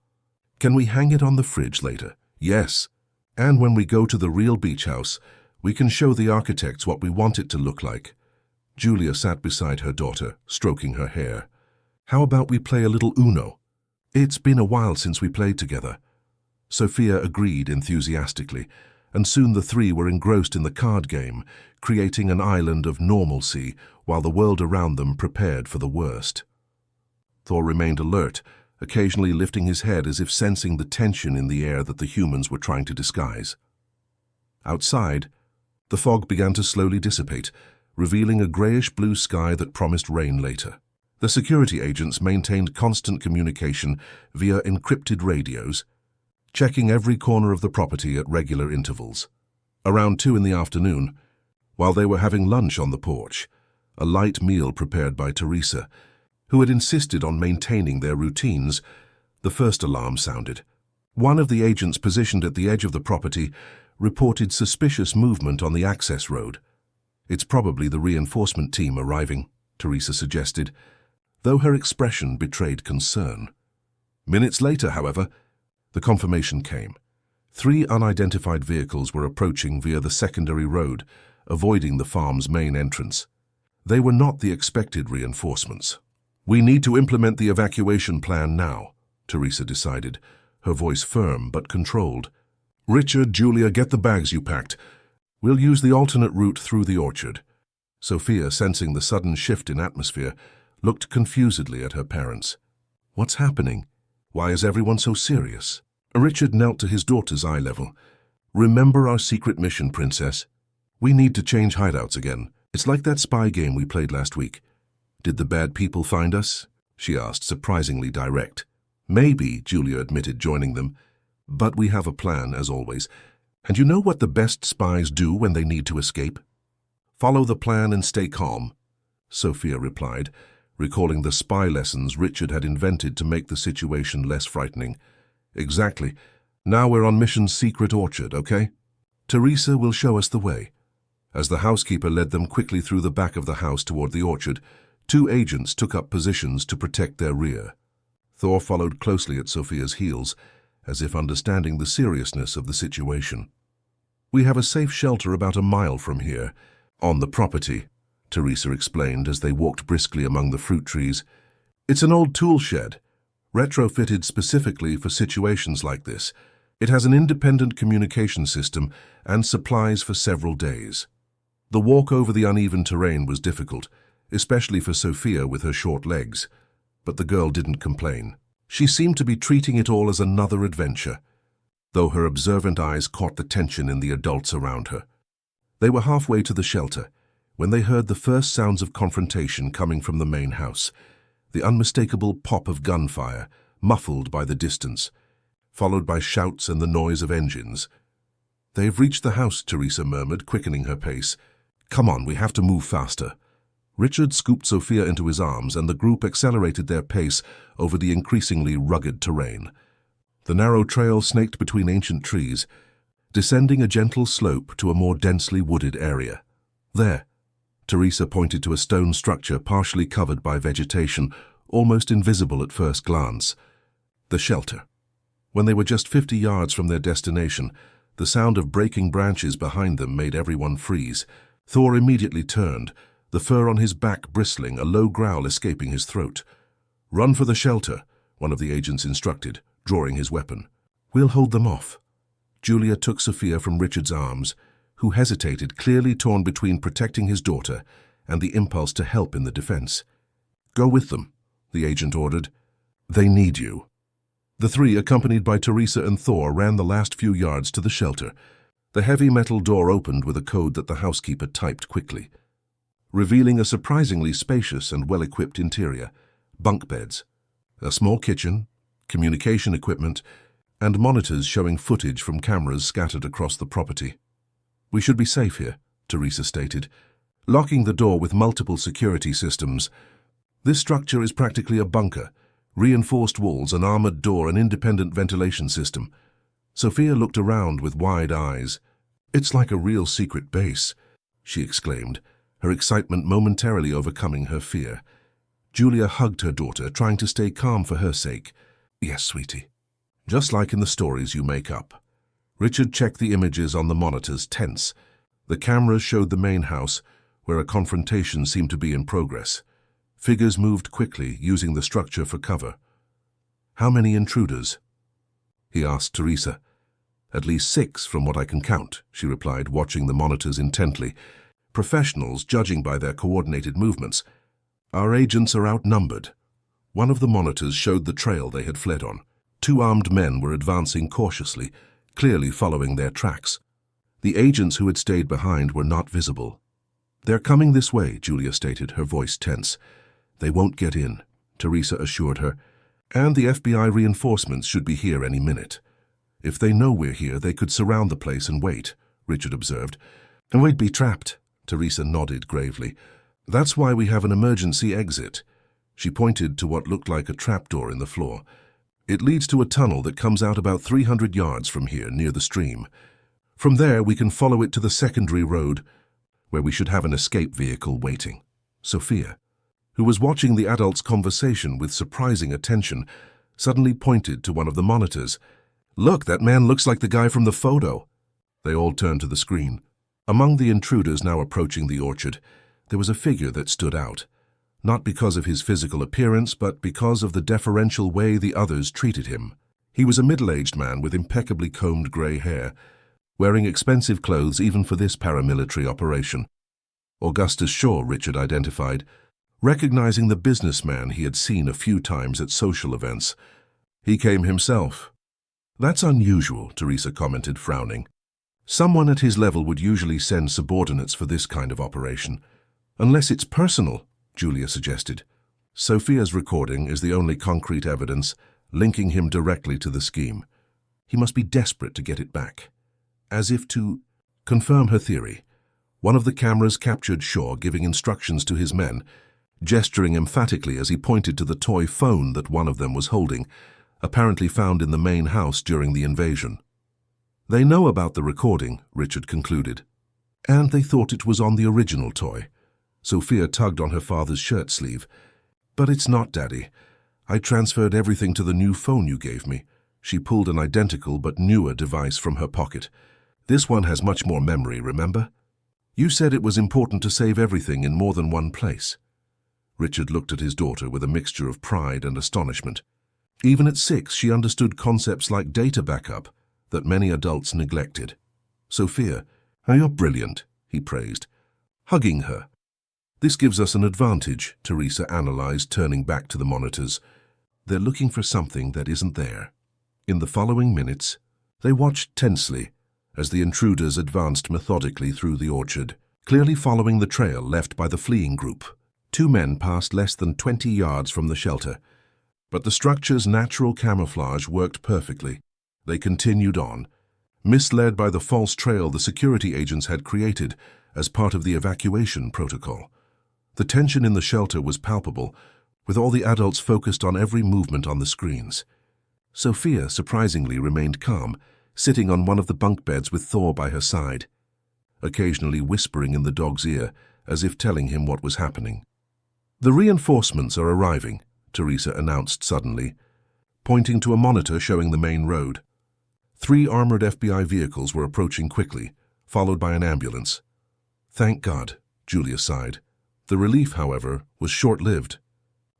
"Can we hang it on the fridge later?" "Yes. And when we go to the real beach house, we can show the architects what we want it to look like." Julia sat beside her daughter, stroking her hair. "How about we play a little Uno? It's been a while since we played together." Sophia agreed enthusiastically, and soon the 3 were engrossed in the card game, creating an island of normalcy while the world around them prepared for the worst. Thor remained alert, occasionally lifting his head as if sensing the tension in the air that the humans were trying to disguise. Outside, the fog began to slowly dissipate, revealing a grayish-blue sky that promised rain later. The security agents maintained constant communication via encrypted radios, checking every corner of the property at regular intervals. Around 2 in the afternoon, while they were having lunch on the porch, a light meal prepared by Teresa, who had insisted on maintaining their routines, the first alarm sounded. One of the agents positioned at the edge of the property reported suspicious movement on the access road. "It's probably the reinforcement team arriving," Teresa suggested, though her expression betrayed concern. Minutes later, however, the confirmation came. 3 unidentified vehicles were approaching via the secondary road, avoiding the farm's main entrance. They were not the expected reinforcements. "We need to implement the evacuation plan now," Teresa decided, her voice firm but controlled. "Richard, Julia, get the bags you packed. We'll use the alternate route through the orchard." Sophia, sensing the sudden shift in atmosphere, looked confusedly at her parents. "What's happening? Why is everyone so serious?" Richard knelt to his daughter's eye level. "Remember our secret mission, Princess. We need to change hideouts again. It's like that spy game we played last week. Did the bad people find us? She asked, surprisingly direct. Maybe, Julia admitted, joining them. But we have a plan, as always. And you know what the best spies do when they need to escape? Follow the plan and stay calm, Sophia replied, recalling the spy lessons Richard had invented to make the situation less frightening. Exactly. Now we're on mission Secret Orchard, okay? Teresa will show us the way. As the housekeeper led them quickly through the back of the house toward the orchard, 2 agents took up positions to protect their rear. Thor followed closely at Sophia's heels, as if understanding the seriousness of the situation. We have a safe shelter about a mile from here, on the property, Teresa explained as they walked briskly among the fruit trees. It's an old tool shed, retrofitted specifically for situations like this. It has an independent communication system and supplies for several days. The walk over the uneven terrain was difficult, especially for Sophia with her short legs, but the girl didn't complain. She seemed to be treating it all as another adventure, though her observant eyes caught the tension in the adults around her. They were halfway to the shelter when they heard the first sounds of confrontation coming from the main house, the unmistakable pop of gunfire, muffled by the distance, followed by shouts and the noise of engines. They've reached the house, Teresa murmured, quickening her pace. Come on, we have to move faster. Richard scooped Sophia into his arms, and the group accelerated their pace over the increasingly rugged terrain. The narrow trail snaked between ancient trees, descending a gentle slope to a more densely wooded area. There, Teresa pointed to a stone structure partially covered by vegetation, almost invisible at first glance. The shelter. When they were just 50 yards from their destination, the sound of breaking branches behind them made everyone freeze. Thor immediately turned, the fur on his back bristling, a low growl escaping his throat. Run for the shelter, one of the agents instructed, drawing his weapon. We'll hold them off. Julia took Sophia from Richard's arms, who hesitated, clearly torn between protecting his daughter and the impulse to help in the defense. Go with them, the agent ordered. They need you. The 3, accompanied by Teresa and Thor, ran the last few yards to the shelter. The heavy metal door opened with a code that the housekeeper typed quickly, revealing a surprisingly spacious and well-equipped interior. Bunk beds, a small kitchen, communication equipment, and monitors showing footage from cameras scattered across the property. We should be safe here, Teresa stated, locking the door with multiple security systems. This structure is practically a bunker, reinforced walls, an armored door, an independent ventilation system. Sophia looked around with wide eyes. It's like a real secret base, she exclaimed, her excitement momentarily overcoming her fear. Julia hugged her daughter, trying to stay calm for her sake. Yes, sweetie. Just like in the stories you make up. Richard checked the images on the monitors, tense. The cameras showed the main house, where a confrontation seemed to be in progress. Figures moved quickly, using the structure for cover. How many intruders? He asked Teresa. At least 6 from what I can count, she replied, watching the monitors intently. Professionals, judging by their coordinated movements. Our agents are outnumbered. One of the monitors showed the trail they had fled on. 2 armed men were advancing cautiously, clearly following their tracks. The agents who had stayed behind were not visible. They're coming this way, Julia stated, her voice tense. They won't get in, Teresa assured her. And the FBI reinforcements should be here any minute. If they know we're here, they could surround the place and wait, Richard observed. And we'd be trapped, Teresa nodded gravely. That's why we have an emergency exit. She pointed to what looked like a trapdoor in the floor. It leads to a tunnel that comes out about 300 yards from here, near the stream. From there, we can follow it to the secondary road, where we should have an escape vehicle waiting. Sophia, who was watching the adults' conversation with surprising attention, suddenly pointed to one of the monitors. Look, that man looks like the guy from the photo. They all turned to the screen. Among the intruders now approaching the orchard, there was a figure that stood out. Not because of his physical appearance, but because of the deferential way the others treated him. He was a middle-aged man with impeccably combed grey hair, wearing expensive clothes even for this paramilitary operation. Augustus Shaw, Richard identified, recognizing the businessman he had seen a few times at social events. He came himself. That's unusual, Teresa commented, frowning. Someone at his level would usually send subordinates for this kind of operation. Unless it's personal, Julia suggested. Sophia's recording is the only concrete evidence linking him directly to the scheme. He must be desperate to get it back. As if to confirm her theory, one of the cameras captured Shaw giving instructions to his men, gesturing emphatically as he pointed to the toy phone that one of them was holding, apparently found in the main house during the invasion. They know about the recording, Richard concluded, and they thought it was on the original toy. Sophia tugged on her father's shirt sleeve. But it's not, Daddy. I transferred everything to the new phone you gave me. She pulled an identical but newer device from her pocket. This one has much more memory, remember? You said it was important to save everything in more than one place. Richard looked at his daughter with a mixture of pride and astonishment. Even at 6, she understood concepts like data backup that many adults neglected. Sophia, you're brilliant, he praised, hugging her. This gives us an advantage, Teresa analyzed, turning back to the monitors. They're looking for something that isn't there. In the following minutes, they watched tensely as the intruders advanced methodically through the orchard, clearly following the trail left by the fleeing group. 2 men passed less than 20 yards from the shelter, but the structure's natural camouflage worked perfectly. They continued on, misled by the false trail the security agents had created as part of the evacuation protocol. The tension in the shelter was palpable, with all the adults focused on every movement on the screens. Sophia surprisingly remained calm, sitting on one of the bunk beds with Thor by her side, occasionally whispering in the dog's ear as if telling him what was happening. The reinforcements are arriving, Teresa announced suddenly, pointing to a monitor showing the main road. 3 armored FBI vehicles were approaching quickly, followed by an ambulance. Thank God, Julia sighed. The relief, however, was short-lived.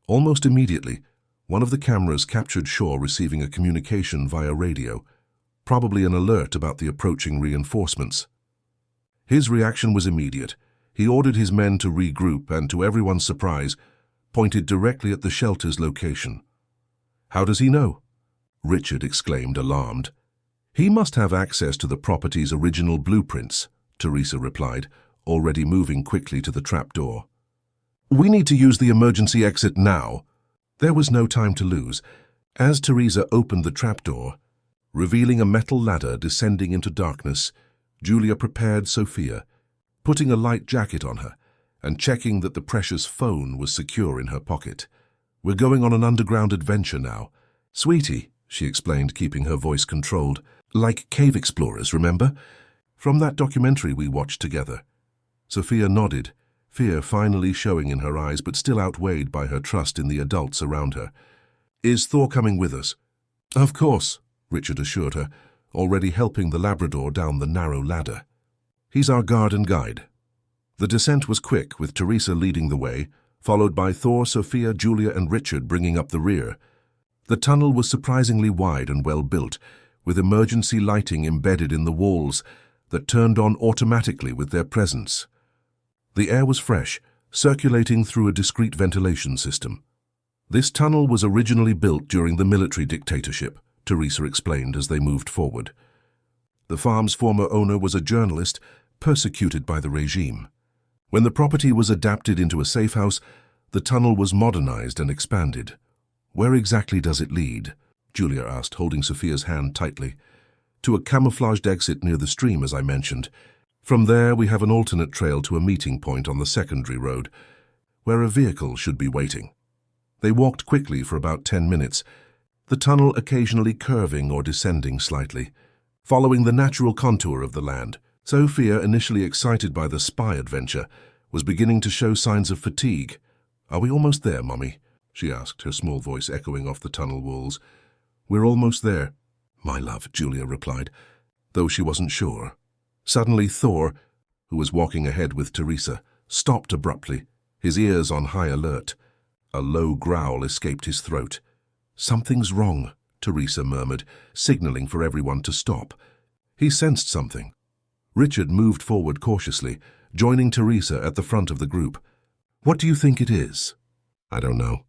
Almost immediately, one of the cameras captured Shaw receiving a communication via radio, probably an alert about the approaching reinforcements. His reaction was immediate. He ordered his men to regroup and, to everyone's surprise, pointed directly at the shelter's location. How does he know? Richard exclaimed, alarmed. He must have access to the property's original blueprints, Teresa replied, already moving quickly to the trapdoor. We need to use the emergency exit now. There was no time to lose. As Teresa opened the trapdoor, revealing a metal ladder descending into darkness, Julia prepared Sophia, putting a light jacket on her and checking that the precious phone was secure in her pocket. We're going on an underground adventure now. Sweetie, she explained, keeping her voice controlled. Like cave explorers, remember? From that documentary we watched together. Sophia nodded, fear finally showing in her eyes but still outweighed by her trust in the adults around her. Is Thor coming with us? Of course, Richard assured her, already helping the Labrador down the narrow ladder. He's our guard and guide. The descent was quick, with Teresa leading the way, followed by Thor, Sophia, Julia and Richard bringing up the rear. The tunnel was surprisingly wide and well built, with emergency lighting embedded in the walls that turned on automatically with their presence. The air was fresh, circulating through a discreet ventilation system. This tunnel was originally built during the military dictatorship, Teresa explained as they moved forward. The farm's former owner was a journalist persecuted by the regime. When the property was adapted into a safe house, the tunnel was modernized and expanded. Where exactly does it lead? Julia asked, holding Sophia's hand tightly. To a camouflaged exit near the stream, as I mentioned. From there, we have an alternate trail to a meeting point on the secondary road, where a vehicle should be waiting. They walked quickly for about 10 minutes, the tunnel occasionally curving or descending slightly, following the natural contour of the land. Sophia, initially excited by the spy adventure, was beginning to show signs of fatigue. Are we almost there, Mummy? She asked, her small voice echoing off the tunnel walls. We're almost there, my love, Julia replied, though she wasn't sure. Suddenly Thor, who was walking ahead with Teresa, stopped abruptly, his ears on high alert. A low growl escaped his throat. Something's wrong, Teresa murmured, signaling for everyone to stop. He sensed something. Richard moved forward cautiously, joining Teresa at the front of the group. What do you think it is? I don't know,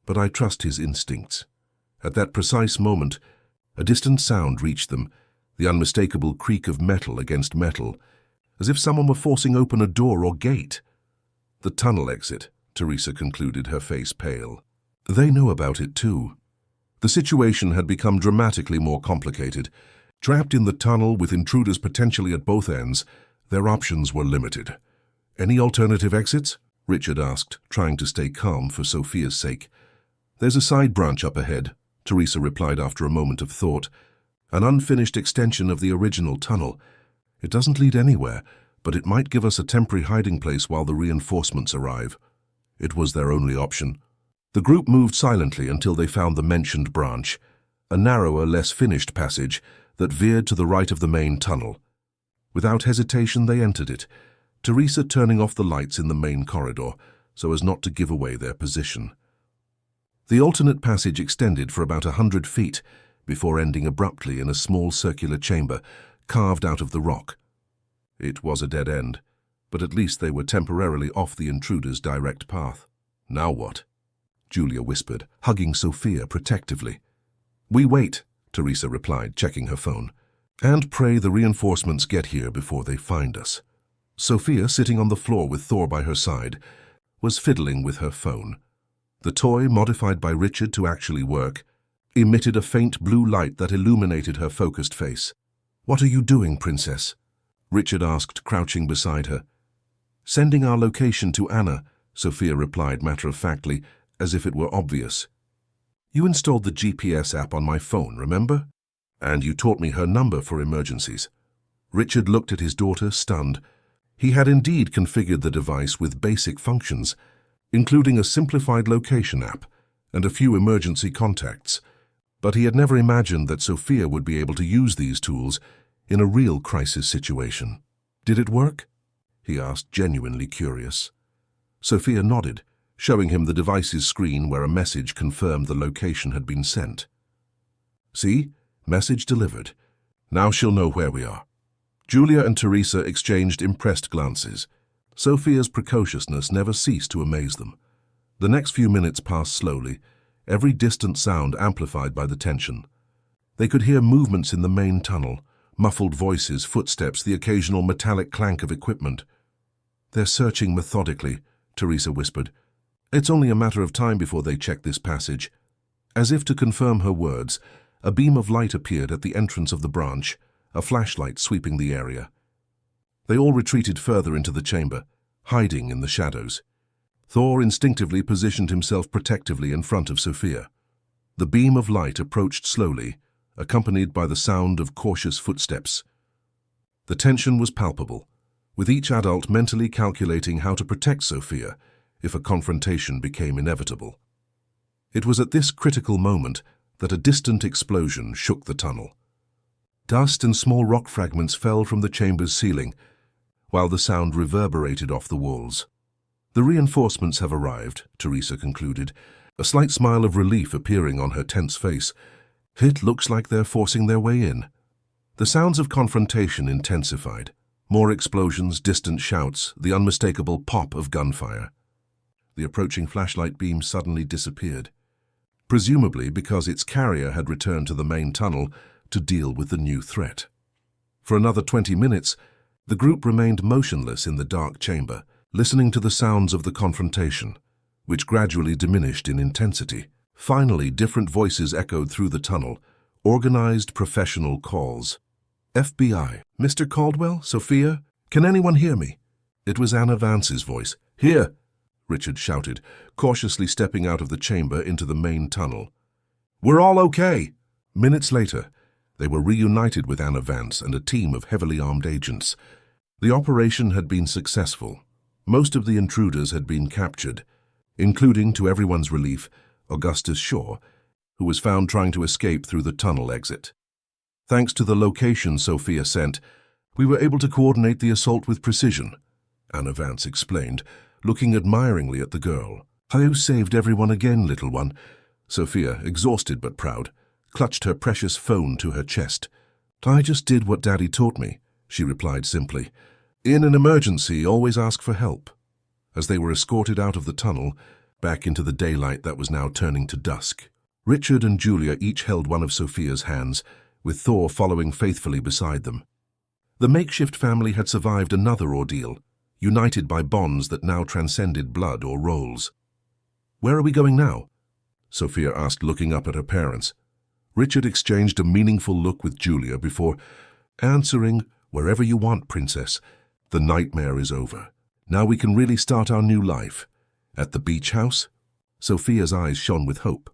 but I trust his instincts. At that precise moment, a distant sound reached them, the unmistakable creak of metal against metal, as if someone were forcing open a door or gate. The tunnel exit, Teresa concluded, her face pale. They know about it too. The situation had become dramatically more complicated. Trapped in the tunnel with intruders potentially at both ends, their options were limited. Any alternative exits? Richard asked, trying to stay calm for Sophia's sake. There's a side branch up ahead, Teresa replied after a moment of thought. An unfinished extension of the original tunnel. It doesn't lead anywhere, but it might give us a temporary hiding place while the reinforcements arrive. It was their only option. The group moved silently until they found the mentioned branch, a narrower, less finished passage that veered to the right of the main tunnel. Without hesitation, they entered it, Teresa turning off the lights in the main corridor so as not to give away their position. The alternate passage extended for about 100 feet before ending abruptly in a small circular chamber carved out of the rock. It was a dead end, but at least they were temporarily off the intruder's direct path. Now what? Julia whispered, hugging Sophia protectively. We wait, Teresa replied, checking her phone, and pray the reinforcements get here before they find us. Sophia, sitting on the floor with Thor by her side, was fiddling with her phone. The toy, modified by Richard to actually work, emitted a faint blue light that illuminated her focused face. What are you doing, Princess? Richard asked, crouching beside her. Sending our location to Anna, Sophia replied matter-of-factly, as if it were obvious. You installed the GPS app on my phone, remember? And you taught me her number for emergencies. Richard looked at his daughter, stunned. He had indeed configured the device with basic functions, including a simplified location app and a few emergency contacts. But he had never imagined that Sophia would be able to use these tools in a real crisis situation. Did it work? He asked, genuinely curious. Sophia nodded, showing him the device's screen where a message confirmed the location had been sent. See? Message delivered. Now she'll know where we are. Julia and Teresa exchanged impressed glances. Sophia's precociousness never ceased to amaze them. The next few minutes passed slowly, every distant sound amplified by the tension. They could hear movements in the main tunnel, muffled voices, footsteps, the occasional metallic clank of equipment. They're searching methodically, Teresa whispered. It's only a matter of time before they check this passage. As if to confirm her words, a beam of light appeared at the entrance of the branch, a flashlight sweeping the area. They all retreated further into the chamber, hiding in the shadows. Thor instinctively positioned himself protectively in front of Sophia. The beam of light approached slowly, accompanied by the sound of cautious footsteps. The tension was palpable, with each adult mentally calculating how to protect Sophia if a confrontation became inevitable. It was at this critical moment that a distant explosion shook the tunnel. Dust and small rock fragments fell from the chamber's ceiling, while the sound reverberated off the walls. The reinforcements have arrived, Teresa concluded, a slight smile of relief appearing on her tense face. It looks like they're forcing their way in. The sounds of confrontation intensified. More explosions, distant shouts, the unmistakable pop of gunfire. The approaching flashlight beam suddenly disappeared, presumably because its carrier had returned to the main tunnel to deal with the new threat. For another 20 minutes, the group remained motionless in the dark chamber, listening to the sounds of the confrontation, which gradually diminished in intensity. Finally, different voices echoed through the tunnel, organized professional calls. FBI, Mr. Caldwell, Sophia, can anyone hear me? It was Anna Vance's voice. Here, Richard shouted, cautiously stepping out of the chamber into the main tunnel. We're all okay. Minutes later, they were reunited with Anna Vance and a team of heavily armed agents. The operation had been successful. Most of the intruders had been captured, including, to everyone's relief, Augustus Shaw, who was found trying to escape through the tunnel exit. Thanks to the location Sophia sent, we were able to coordinate the assault with precision, Anna Vance explained, looking admiringly at the girl. You saved everyone again, little one. Sophia, exhausted but proud, clutched her precious phone to her chest. I just did what Daddy taught me, she replied simply. In an emergency, always ask for help. As they were escorted out of the tunnel, back into the daylight that was now turning to dusk, Richard and Julia each held one of Sophia's hands, with Thor following faithfully beside them. The makeshift family had survived another ordeal, united by bonds that now transcended blood or roles. "Where are we going now?" Sophia asked, looking up at her parents. Richard exchanged a meaningful look with Julia before answering, "Wherever you want, princess. The nightmare is over. Now we can really start our new life." "At the beach house?" Sophia's eyes shone with hope.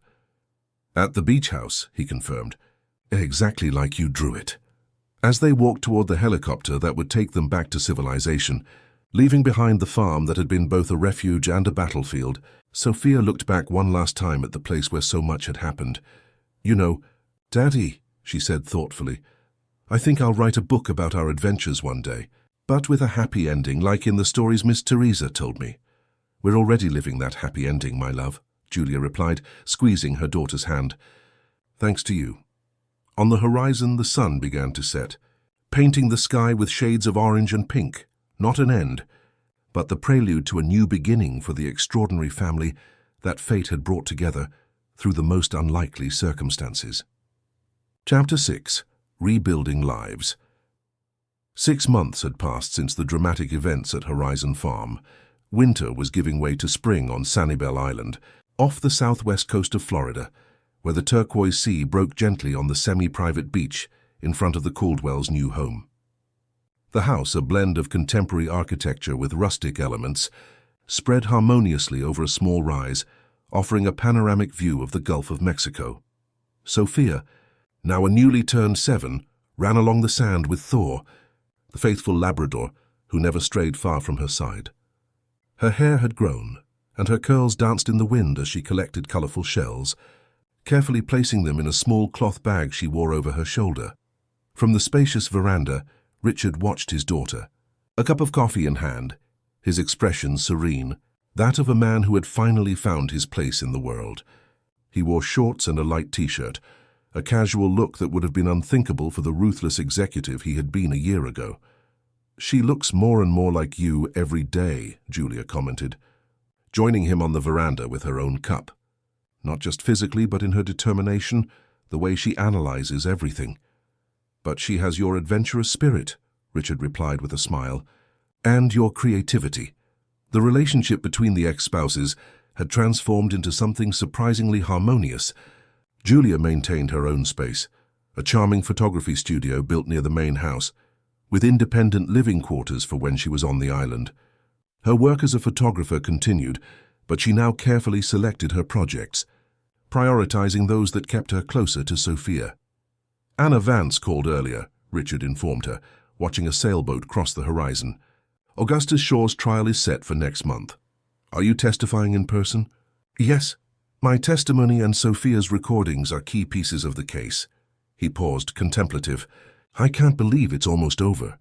"At the beach house," he confirmed. "Exactly like you drew it." As they walked toward the helicopter that would take them back to civilization, leaving behind the farm that had been both a refuge and a battlefield, Sophia looked back one last time at the place where so much had happened. "You know, Daddy," she said thoughtfully, "I think I'll write a book about our adventures one day, but with a happy ending like in the stories Miss Teresa told me." "We're already living that happy ending, my love," Julia replied, squeezing her daughter's hand. "Thanks to you." On the horizon, the sun began to set, painting the sky with shades of orange and pink, not an end, but the prelude to a new beginning for the extraordinary family that fate had brought together through the most unlikely circumstances. Chapter 6. Rebuilding Lives. 6 months had passed since the dramatic events at Horizon Farm. Winter was giving way to spring on Sanibel Island, off the southwest coast of Florida, where the turquoise sea broke gently on the semi-private beach in front of the Caldwell's new home. The house, a blend of contemporary architecture with rustic elements, spread harmoniously over a small rise, offering a panoramic view of the Gulf of Mexico. Sophia, now a newly turned 7, ran along the sand with Thor, the faithful Labrador who never strayed far from her side. Her hair had grown, and her curls danced in the wind as she collected colorful shells, carefully placing them in a small cloth bag she wore over her shoulder. From the spacious veranda, Richard watched his daughter, a cup of coffee in hand, his expression serene, that of a man who had finally found his place in the world. He wore shorts and a light t-shirt, a casual look that would have been unthinkable for the ruthless executive he had been a year ago. "She looks more and more like you every day," Julia commented, joining him on the veranda with her own cup. "Not just physically, but in her determination, the way she analyzes everything." "But she has your adventurous spirit," Richard replied with a smile, "and your creativity." The relationship between the ex-spouses had transformed into something surprisingly harmonious. Julia maintained her own space, a charming photography studio built near the main house, with independent living quarters for when she was on the island. Her work as a photographer continued, but she now carefully selected her projects, prioritizing those that kept her closer to Sophia. "Anna Vance called earlier," Richard informed her, watching a sailboat cross the horizon. "Augustus Shaw's trial is set for next month. Are you testifying in person?" "Yes. My testimony and Sophia's recordings are key pieces of the case." He paused, contemplative. "I can't believe it's almost over.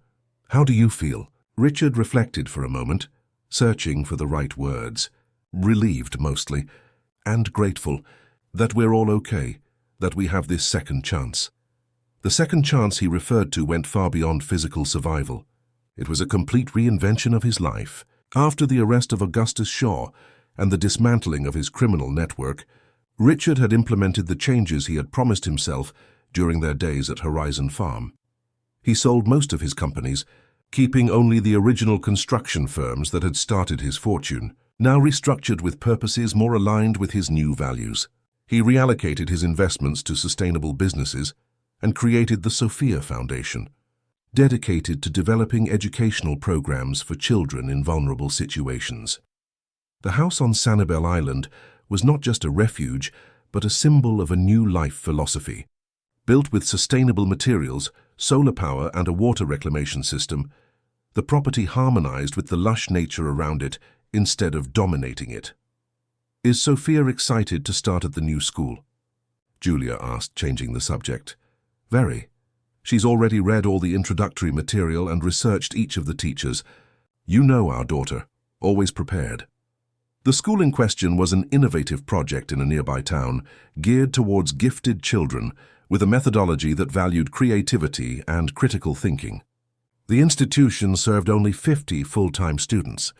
How do you feel?" Richard reflected for a moment, searching for the right words. Relieved, mostly, and grateful that we're all okay, that we have this second chance. The second chance he referred to went far beyond physical survival. It was a complete reinvention of his life. After the arrest of Augustus Shaw and the dismantling of his criminal network, Richard had implemented the changes he had promised himself during their days at Horizon Farm. He sold most of his companies, keeping only the original construction firms that had started his fortune, now restructured with purposes more aligned with his new values. He reallocated his investments to sustainable businesses and created the Sophia Foundation, dedicated to developing educational programs for children in vulnerable situations. The house on Sanibel Island was not just a refuge, but a symbol of a new life philosophy. Built with sustainable materials, solar power, and a water reclamation system, the property harmonized with the lush nature around it instead of dominating it. "Is Sophia excited to start at the new school?" Julia asked, changing the subject. "Very. She's already read all the introductory material and researched each of the teachers. You know our daughter, always prepared." The school in question was an innovative project in a nearby town, geared towards gifted children, with a methodology that valued creativity and critical thinking. The institution served only 50 full-time students,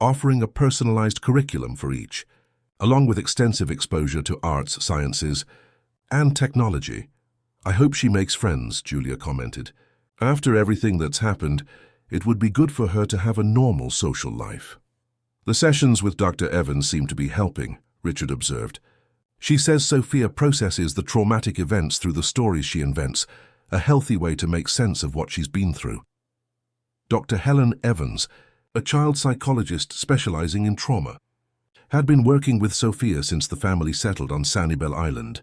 offering a personalized curriculum for each, along with extensive exposure to arts, sciences, and technology. I hope she makes friends, Julia commented. After everything that's happened, it would be good for her to have a normal social life. The sessions with Dr. Evans seem to be helping, Richard observed. She says Sophia processes the traumatic events through the stories she invents, a healthy way to make sense of what she's been through. Dr. Helen Evans, a child psychologist specializing in trauma, had been working with Sophia since the family settled on Sanibel Island.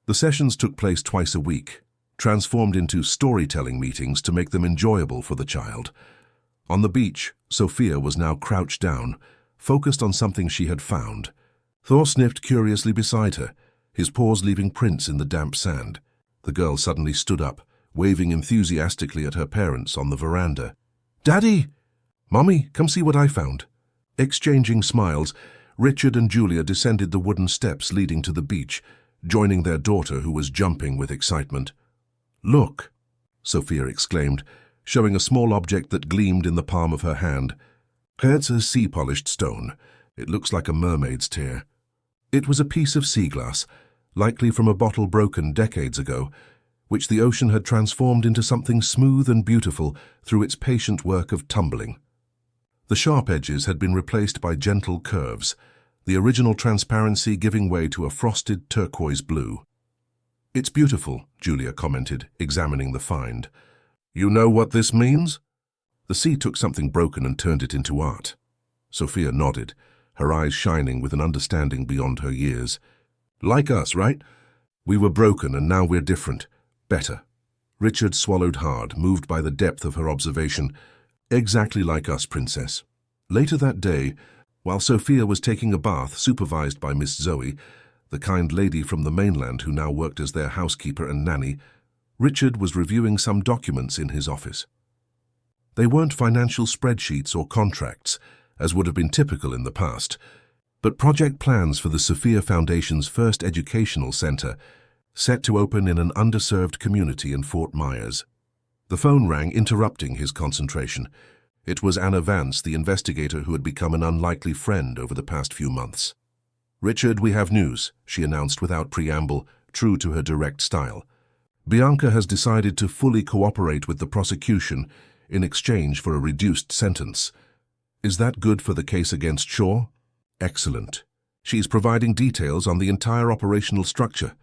The sessions took place twice a week, transformed into storytelling meetings to make them enjoyable for the child. On the beach, Sophia was now crouched down, focused on something she had found. Thor sniffed curiously beside her, his paws leaving prints in the damp sand. The girl suddenly stood up, waving enthusiastically at her parents on the veranda. "Daddy! Mommy, come see what I found." Exchanging smiles, Richard and Julia descended the wooden steps leading to the beach, joining their daughter, who was jumping with excitement. "Look," Sophia exclaimed, showing a small object that gleamed in the palm of her hand. "It's a sea-polished stone. It looks like a mermaid's tear." It was a piece of sea glass, likely from a bottle broken decades ago, which the ocean had transformed into something smooth and beautiful through its patient work of tumbling. The sharp edges had been replaced by gentle curves, the original transparency giving way to a frosted turquoise blue. "It's beautiful," Julia commented, examining the find. "You know what this means?" "The sea took something broken and turned it into art." Sophia nodded, her eyes shining with an understanding beyond her years. "Like us, right? We were broken and now we're different. Better." Richard swallowed hard, moved by the depth of her observation. "Exactly like us, Princess." Later that day, while Sophia was taking a bath supervised by Miss Zoe, the kind lady from the mainland who now worked as their housekeeper and nanny, Richard was reviewing some documents in his office. They weren't financial spreadsheets or contracts, as would have been typical in the past, but project plans for the Sophia Foundation's first educational center, set to open in an underserved community in Fort Myers. The phone rang, interrupting his concentration. It was Anna Vance, the investigator who had become an unlikely friend over the past few months. "Richard, we have news," she announced without preamble, true to her direct style. "Bianca has decided to fully cooperate with the prosecution in exchange for a reduced sentence. Is that good for the case against Shaw?" "Excellent. She's providing details on the entire operational structure,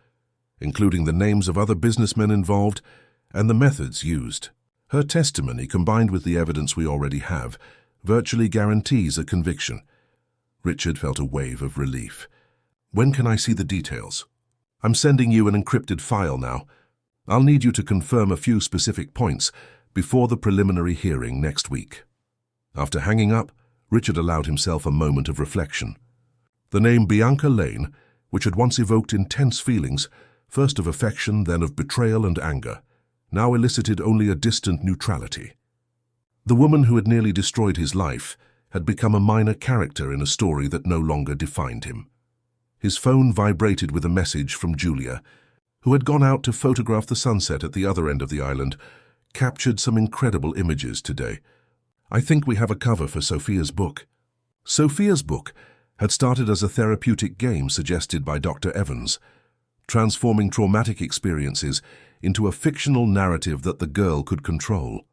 including the names of other businessmen involved and the methods used. Her testimony, combined with the evidence we already have, virtually guarantees a conviction." Richard felt a wave of relief. "When can I see the details?" "I'm sending you an encrypted file now. I'll need you to confirm a few specific points before the preliminary hearing next week." After hanging up, Richard allowed himself a moment of reflection. The name Bianca Lane, which had once evoked intense feelings, first of affection, then of betrayal and anger, now elicited only a distant neutrality. The woman who had nearly destroyed his life had become a minor character in a story that no longer defined him. His phone vibrated with a message from Julia, who had gone out to photograph the sunset at the other end of the island, captured some incredible images today. "I think we have a cover for Sophia's book." Sophia's book had started as a therapeutic game suggested by Dr. Evans, transforming traumatic experiences into a fictional narrative that the girl could control.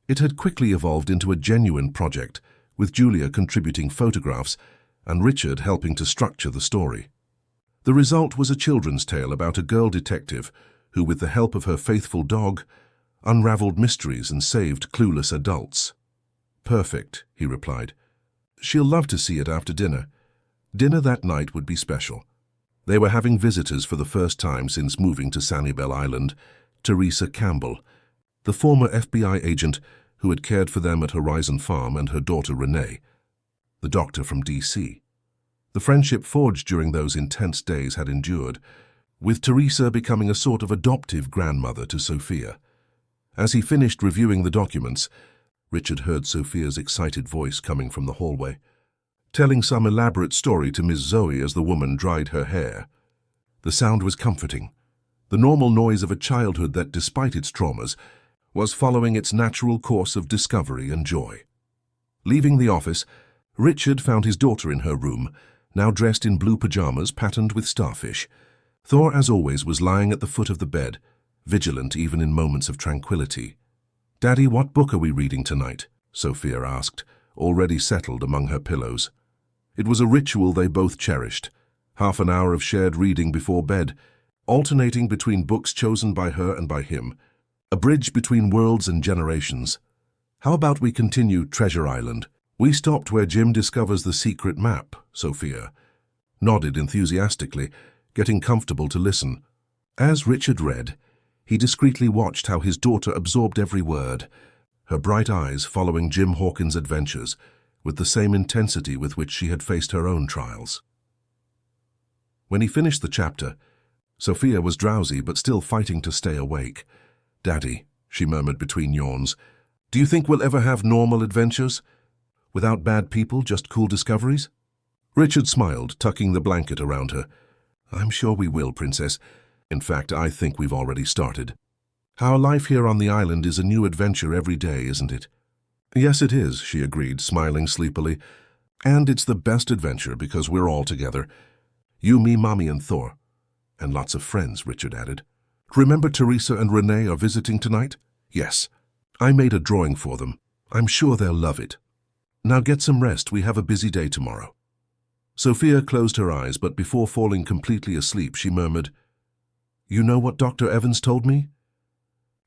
It had quickly evolved into a genuine project, with Julia contributing photographs and Richard helping to structure the story. The result was a children's tale about a girl detective who, with the help of her faithful dog, unraveled mysteries and saved clueless adults. "Perfect," he replied. "She'll love to see it after dinner." Dinner that night would be special. They were having visitors for the first time since moving to Sanibel Island, Teresa Campbell, the former FBI agent who had cared for them at Horizon Farm, and her daughter Renee, the doctor from D.C. The friendship forged during those intense days had endured, with Teresa becoming a sort of adoptive grandmother to Sophia. As he finished reviewing the documents, Richard heard Sophia's excited voice coming from the hallway, telling some elaborate story to Miss Zoe as the woman dried her hair. The sound was comforting, the normal noise of a childhood that, despite its traumas, was following its natural course of discovery and joy. Leaving the office, Richard found his daughter in her room, now dressed in blue pajamas patterned with starfish. Thor, as always, was lying at the foot of the bed, vigilant even in moments of tranquility. "Daddy, what book are we reading tonight?" Sophia asked, already settled among her pillows. It was a ritual they both cherished, half an hour of shared reading before bed, alternating between books chosen by her and by him, a bridge between worlds and generations. "How about we continue Treasure Island? We stopped where Jim discovers the secret map," Sophia nodded enthusiastically, getting comfortable to listen. As Richard read, he discreetly watched how his daughter absorbed every word, her bright eyes following Jim Hawkins' adventures with the same intensity with which she had faced her own trials. When he finished the chapter, Sophia was drowsy but still fighting to stay awake. "Daddy," she murmured between yawns, "do you think we'll ever have normal adventures? Without bad people, just cool discoveries?" Richard smiled, tucking the blanket around her. "I'm sure we will, Princess. In fact, I think we've already started. Our life here on the island is a new adventure every day, isn't it?" "Yes, it is," she agreed, smiling sleepily. "And it's the best adventure because we're all together. You, me, Mommy, and Thor. And lots of friends," Richard added. "Remember Teresa and Renee are visiting tonight?" "Yes. I made a drawing for them. I'm sure they'll love it. Now get some rest. We have a busy day tomorrow." Sophia closed her eyes, but before falling completely asleep, she murmured, "You know what Dr. Evans told me?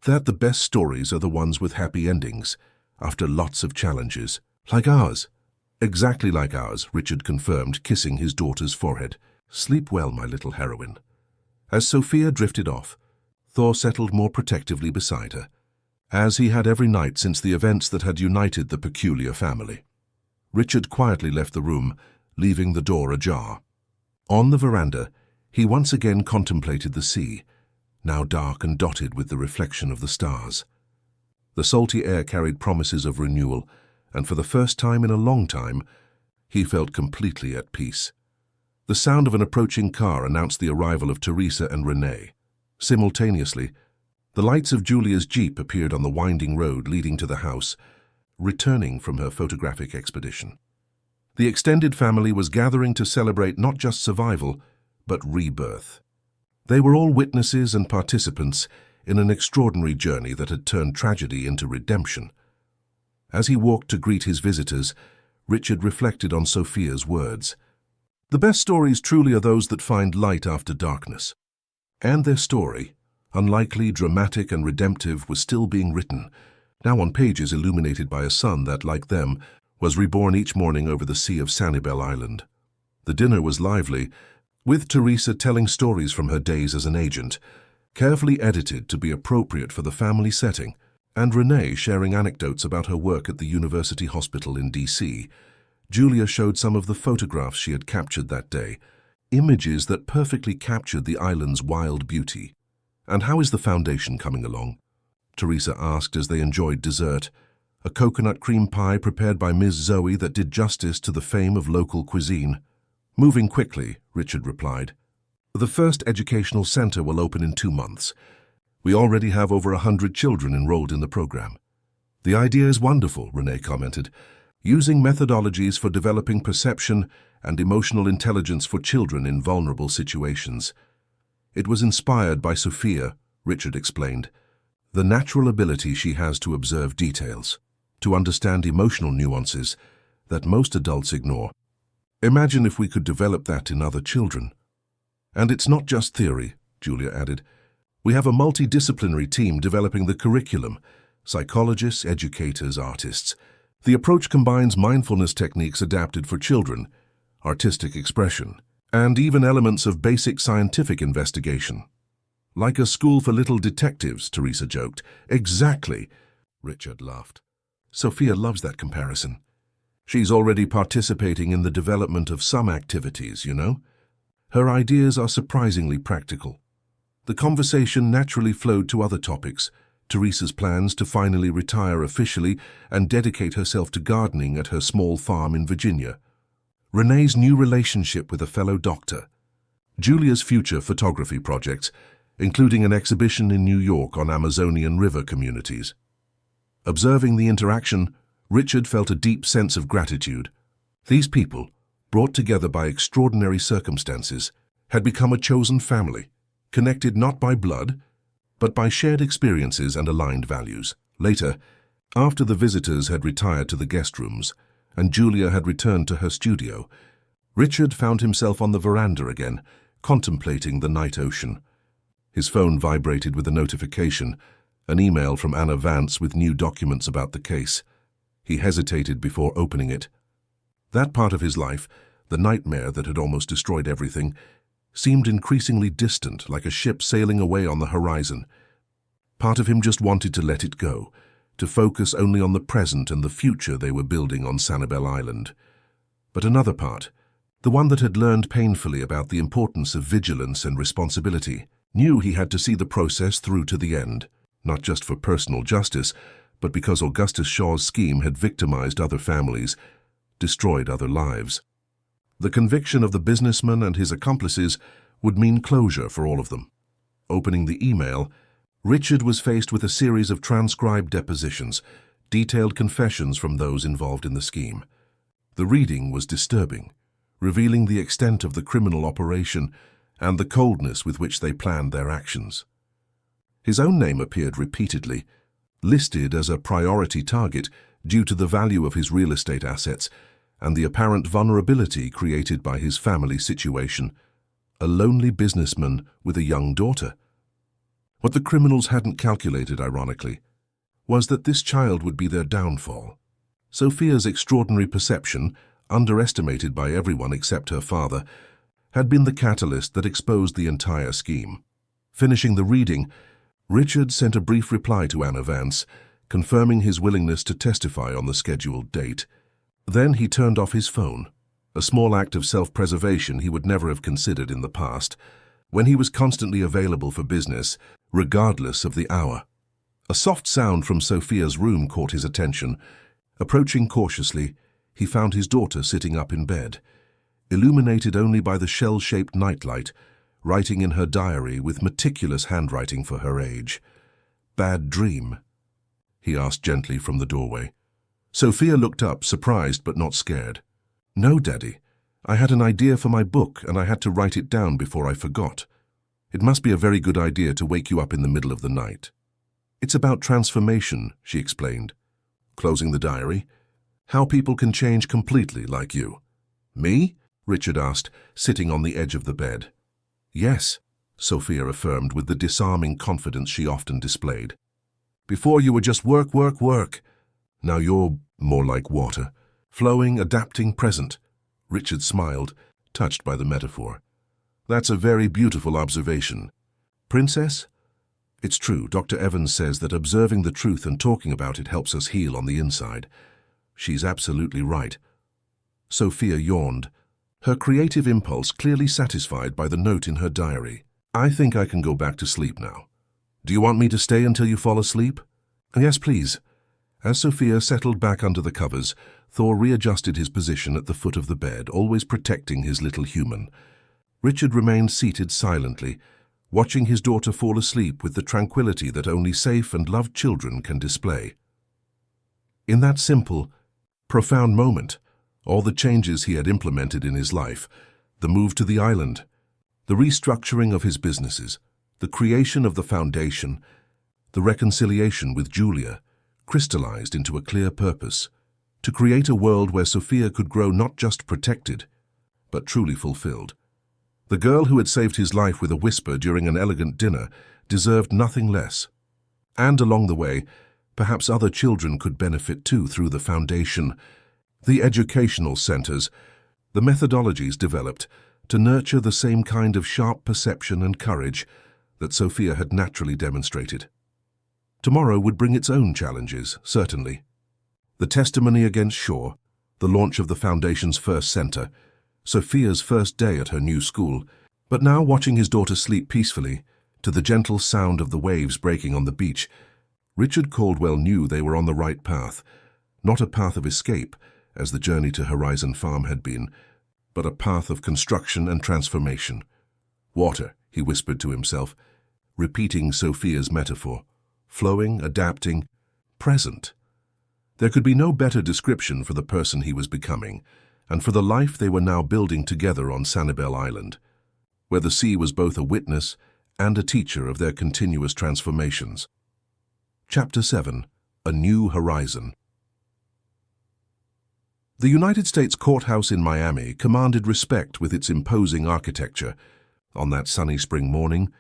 That the best stories are the ones with happy endings, after lots of challenges. Like ours." "Exactly like ours," Richard confirmed, kissing his daughter's forehead. "Sleep well, my little heroine." As Sophia drifted off, Thor settled more protectively beside her, as he had every night since the events that had united the peculiar family. Richard quietly left the room, leaving the door ajar. On the veranda, he once again contemplated the sea, now dark and dotted with the reflection of the stars. The salty air carried promises of renewal, and for the first time in a long time, he felt completely at peace. The sound of an approaching car announced the arrival of Teresa and Renee. Simultaneously, the lights of Julia's Jeep appeared on the winding road leading to the house, returning from her photographic expedition. The extended family was gathering to celebrate not just survival, but rebirth. They were all witnesses and participants in an extraordinary journey that had turned tragedy into redemption. As he walked to greet his visitors, Richard reflected on Sophia's words. The best stories truly are those that find light after darkness. And their story, unlikely, dramatic, and redemptive, was still being written, now on pages illuminated by a sun that, like them, was reborn each morning over the sea of Sanibel Island. The dinner was lively, with Teresa telling stories from her days as an agent, carefully edited to be appropriate for the family setting, and Renee sharing anecdotes about her work at the University Hospital in D.C. Julia showed some of the photographs she had captured that day, images that perfectly captured the island's wild beauty. "And how is the foundation coming along?" Teresa asked as they enjoyed dessert, a coconut cream pie prepared by Ms. Zoe that did justice to the fame of local cuisine. "Moving quickly," Richard replied. "The first educational center will open in 2 months. We already have over 100 children enrolled in the program." "The idea is wonderful," Renee commented, "using methodologies for developing perception and emotional intelligence for children in vulnerable situations." "It was inspired by Sophia," Richard explained, "the natural ability she has to observe details, to understand emotional nuances that most adults ignore. Imagine if we could develop that in other children." "And it's not just theory," Julia added. "We have a multidisciplinary team developing the curriculum, psychologists, educators, artists. The approach combines mindfulness techniques adapted for children, artistic expression, and even elements of basic scientific investigation." "Like a school for little detectives," Teresa joked. "Exactly," Richard laughed. "Sophia loves that comparison. She's already participating in the development of some activities, you know. Her ideas are surprisingly practical." The conversation naturally flowed to other topics, Teresa's plans to finally retire officially and dedicate herself to gardening at her small farm in Virginia, Renee's new relationship with a fellow doctor, Julia's future photography projects, including an exhibition in New York on Amazonian river communities. Observing the interaction, Richard felt a deep sense of gratitude. These people, brought together by extraordinary circumstances, had become a chosen family, connected not by blood, but by shared experiences and aligned values. Later, after the visitors had retired to the guest rooms and Julia had returned to her studio, Richard found himself on the veranda again, contemplating the night ocean. His phone vibrated with a notification, an email from Anna Vance with new documents about the case. He hesitated before opening it. That part of his life, the nightmare that had almost destroyed everything, seemed increasingly distant, like a ship sailing away on the horizon. Part of him just wanted to let it go, to focus only on the present and the future they were building on Sanibel Island. But another part, the one that had learned painfully about the importance of vigilance and responsibility, knew he had to see the process through to the end, not just for personal justice, but because Augustus Shaw's scheme had victimized other families, destroyed other lives. The conviction of the businessman and his accomplices would mean closure for all of them. Opening the email, Richard was faced with a series of transcribed depositions, detailed confessions from those involved in the scheme. The reading was disturbing, revealing the extent of the criminal operation and the coldness with which they planned their actions. His own name appeared repeatedly, listed as a priority target due to the value of his real estate assets and the apparent vulnerability created by his family situation, a lonely businessman with a young daughter. What the criminals hadn't calculated, ironically, was that this child would be their downfall. Sophia's extraordinary perception, underestimated by everyone except her father, had been the catalyst that exposed the entire scheme. Finishing the reading, Richard sent a brief reply to Anna Vance, confirming his willingness to testify on the scheduled date. Then he turned off his phone, a small act of self-preservation he would never have considered in the past, when he was constantly available for business, regardless of the hour. A soft sound from Sophia's room caught his attention. Approaching cautiously, he found his daughter sitting up in bed, illuminated only by the shell-shaped nightlight, writing in her diary with meticulous handwriting for her age. "Bad dream?" he asked gently from the doorway. Sophia looked up, surprised but not scared. "No, Daddy. I had an idea for my book and I had to write it down before I forgot. It must be a very good idea to wake you up in the middle of the night." "It's about transformation," she explained, closing the diary. "How people can change completely like you." "Me?" Richard asked, sitting on the edge of the bed. "Yes," Sophia affirmed with the disarming confidence she often displayed. "Before you were just work, work, work. Now you're more like water, flowing, adapting, present." Richard smiled, touched by the metaphor. "That's a very beautiful observation. Princess? It's true, Dr. Evans says that observing the truth and talking about it helps us heal on the inside. She's absolutely right." Sophia yawned, her creative impulse clearly satisfied by the note in her diary. "I think I can go back to sleep now. Do you want me to stay until you fall asleep?" "Yes, please." As Sophia settled back under the covers, Thor readjusted his position at the foot of the bed, always protecting his little human. Richard remained seated silently, watching his daughter fall asleep with the tranquility that only safe and loved children can display. In that simple, profound moment, all the changes he had implemented in his life, the move to the island, the restructuring of his businesses, the creation of the foundation, the reconciliation with Julia, crystallized into a clear purpose: to create a world where Sophia could grow not just protected, but truly fulfilled. The girl who had saved his life with a whisper during an elegant dinner deserved nothing less. And along the way, perhaps other children could benefit too through the foundation, the educational centers, the methodologies developed to nurture the same kind of sharp perception and courage that Sophia had naturally demonstrated. Tomorrow would bring its own challenges, certainly. The testimony against Shaw, the launch of the Foundation's first center, Sophia's first day at her new school, but now watching his daughter sleep peacefully, to the gentle sound of the waves breaking on the beach, Richard Caldwell knew they were on the right path, not a path of escape, as the journey to Horizon Farm had been, but a path of construction and transformation. "Water," he whispered to himself, repeating Sophia's metaphor. Flowing, adapting, present. There could be no better description for the person he was becoming, and for the life they were now building together on Sanibel Island, where the sea was both a witness and a teacher of their continuous transformations. Chapter 7. A New Horizon. The United States Courthouse in Miami commanded respect with its imposing architecture. On that sunny spring morning,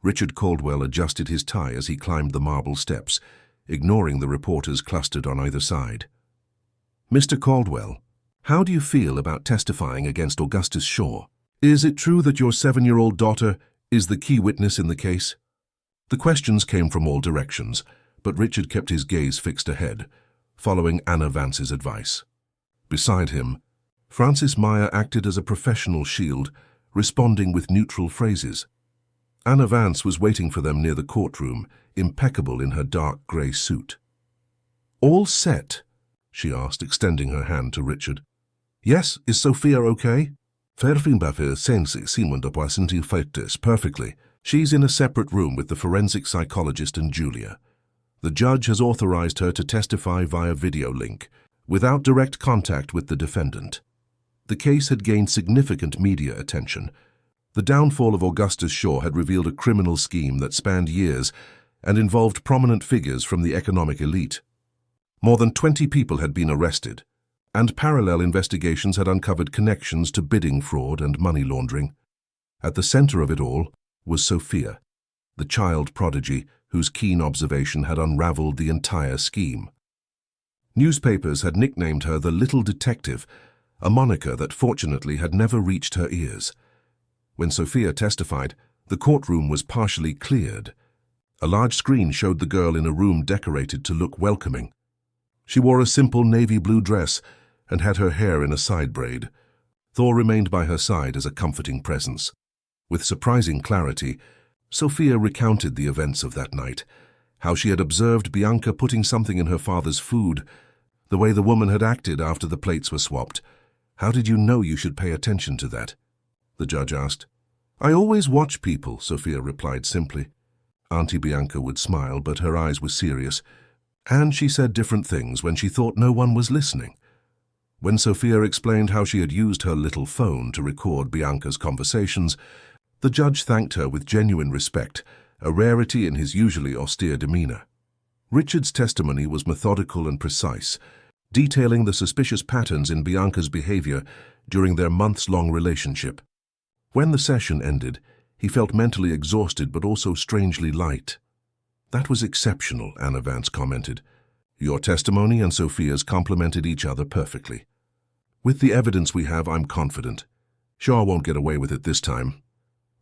Richard Caldwell adjusted his tie as he climbed the marble steps, ignoring the reporters clustered on either side. "Mr. Caldwell, how do you feel about testifying against Augustus Shaw? Is it true that your 7-year-old daughter is the key witness in the case?" The questions came from all directions, but Richard kept his gaze fixed ahead, following Anna Vance's advice. Beside him, Francis Meyer acted as a professional shield, responding with neutral phrases. Anna Vance was waiting for them near the courtroom, impeccable in her dark grey suit. "All set?" she asked, extending her hand to Richard. "Yes, is Sophia okay?" "Perfectly. She's in a separate room with the forensic psychologist and Julia. The judge has authorized her to testify via video link, without direct contact with the defendant." The case had gained significant media attention. The downfall of Augustus Shaw had revealed a criminal scheme that spanned years and involved prominent figures from the economic elite. More than 20 people had been arrested, and parallel investigations had uncovered connections to bidding fraud and money laundering. At the center of it all was Sophia, the child prodigy whose keen observation had unraveled the entire scheme. Newspapers had nicknamed her the Little Detective, a moniker that fortunately had never reached her ears. When Sophia testified, the courtroom was partially cleared. A large screen showed the girl in a room decorated to look welcoming. She wore a simple navy blue dress and had her hair in a side braid. Thor remained by her side as a comforting presence. With surprising clarity, Sophia recounted the events of that night, how she had observed Bianca putting something in her father's food, the way the woman had acted after the plates were swapped. "How did you know you should pay attention to that?" the judge asked. "I always watch people," Sophia replied simply. Auntie Bianca would smile, but her eyes were serious, and she said different things when she thought no one was listening. When Sophia explained how she had used her little phone to record Bianca's conversations, the judge thanked her with genuine respect, a rarity in his usually austere demeanor. Richard's testimony was methodical and precise, detailing the suspicious patterns in Bianca's behavior during their months-long relationship. When the session ended, he felt mentally exhausted but also strangely light. "That was exceptional," Anna Vance commented. "Your testimony and Sophia's complemented each other perfectly. With the evidence we have, I'm confident. Shaw won't get away with it this time.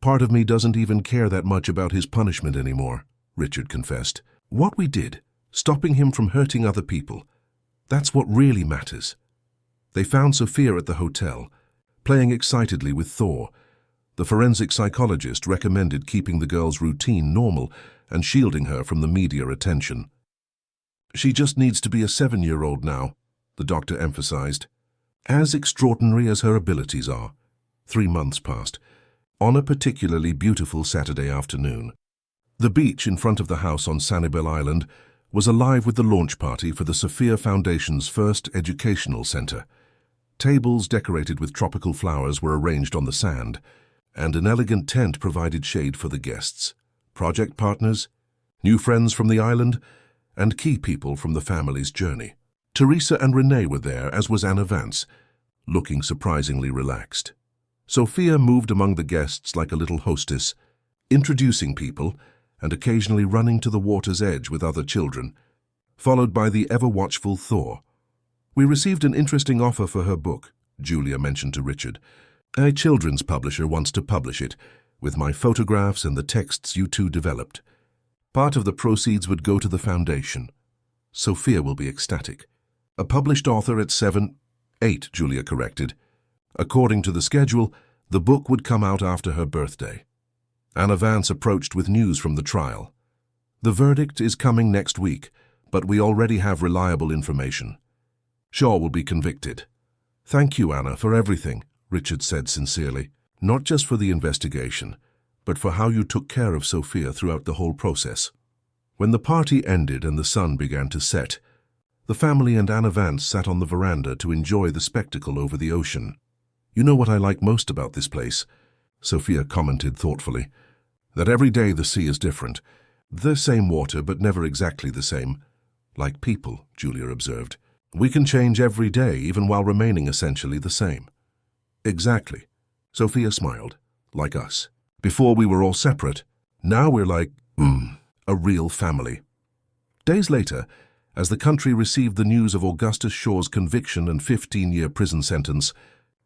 Part of me doesn't even care that much about his punishment anymore," Richard confessed. "What we did, stopping him from hurting other people, that's what really matters." They found Sophia at the hotel, playing excitedly with Thor. The forensic psychologist recommended keeping the girl's routine normal and shielding her from the media attention. "She just needs to be a 7-year-old now," the doctor emphasized. "As extraordinary as her abilities are." 3 months passed. On a particularly beautiful Saturday afternoon, the beach in front of the house on Sanibel Island was alive with the launch party for the Sophia Foundation's first educational center. Tables decorated with tropical flowers were arranged on the sand, and an elegant tent provided shade for the guests, project partners, new friends from the island, and key people from the family's journey. Teresa and Renee were there, as was Anna Vance, looking surprisingly relaxed. Sophia moved among the guests like a little hostess, introducing people and occasionally running to the water's edge with other children, followed by the ever-watchful Thor. "We received an interesting offer for her book," Julia mentioned to Richard. "A children's publisher wants to publish it, with my photographs and the texts you two developed. Part of the proceeds would go to the foundation. Sophia will be ecstatic." "A published author at 8, Julia corrected. According to the schedule, the book would come out after her birthday. Anna Vance approached with news from the trial. "The verdict is coming next week, but we already have reliable information. Shaw will be convicted." "Thank you, Anna, for everything," Richard said sincerely. "Not just for the investigation, but for how you took care of Sophia throughout the whole process." When the party ended and the sun began to set, the family and Anna Vance sat on the veranda to enjoy the spectacle over the ocean. "You know what I like most about this place?" Sophia commented thoughtfully. That every day the sea is different. The same water, but never exactly the same. Like people, Julia observed. We can change every day, even while remaining essentially the same. Exactly. Sophia smiled. Like us. Before we were all separate. Now we're like, a real family. Days later, as the country received the news of Augustus Shaw's conviction and 15-year prison sentence,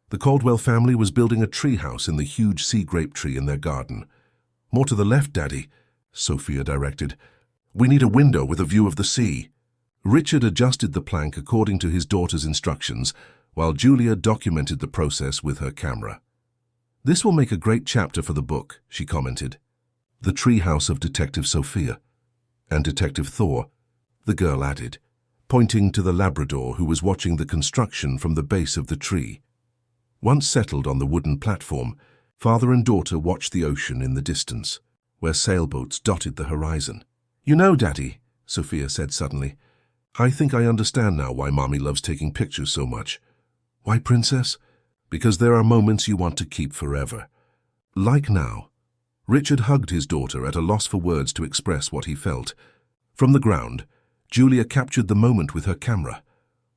the Caldwell family was building a treehouse in the huge sea grape tree in their garden. More to the left, Daddy, Sophia directed. We need a window with a view of the sea. Richard adjusted the plank according to his daughter's instructions, while Julia documented the process with her camera. This will make a great chapter for the book, she commented. The treehouse of Detective Sophia. And Detective Thor, the girl added, pointing to the Labrador who was watching the construction from the base of the tree. Once settled on the wooden platform, father and daughter watched the ocean in the distance, where sailboats dotted the horizon. You know, Daddy, Sophia said suddenly, I think I understand now why Mommy loves taking pictures so much. Why, Princess? Because there are moments you want to keep forever. Like now. Richard hugged his daughter at a loss for words to express what he felt. From the ground, Julia captured the moment with her camera.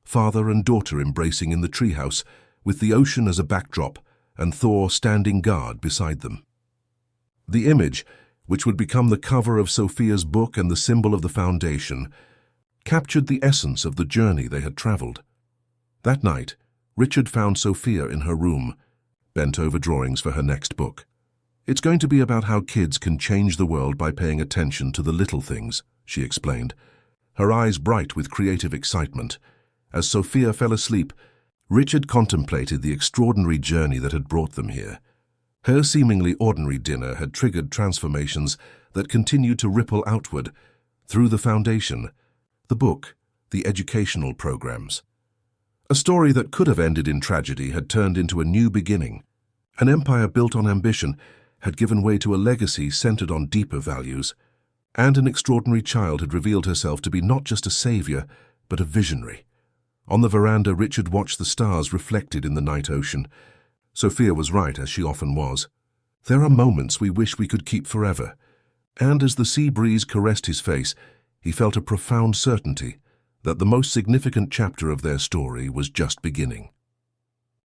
Father and daughter embracing in the treehouse, with the ocean as a backdrop and Thor standing guard beside them. The image, which would become the cover of Sophia's book and the symbol of the foundation, captured the essence of the journey they had traveled. That night, Richard found Sophia in her room, bent over drawings for her next book. It's going to be about how kids can change the world by paying attention to the little things, she explained, her eyes bright with creative excitement. As Sophia fell asleep, Richard contemplated the extraordinary journey that had brought them here. Her seemingly ordinary dinner had triggered transformations that continued to ripple outward through the foundation, the book, the educational programs. A story that could have ended in tragedy had turned into a new beginning. An empire built on ambition had given way to a legacy centered on deeper values, and an extraordinary child had revealed herself to be not just a savior, but a visionary. On the veranda, Richard watched the stars reflected in the night ocean. Sophia was right, as she often was. There are moments we wish we could keep forever. And as the sea breeze caressed his face, he felt a profound certainty that the most significant chapter of their story was just beginning.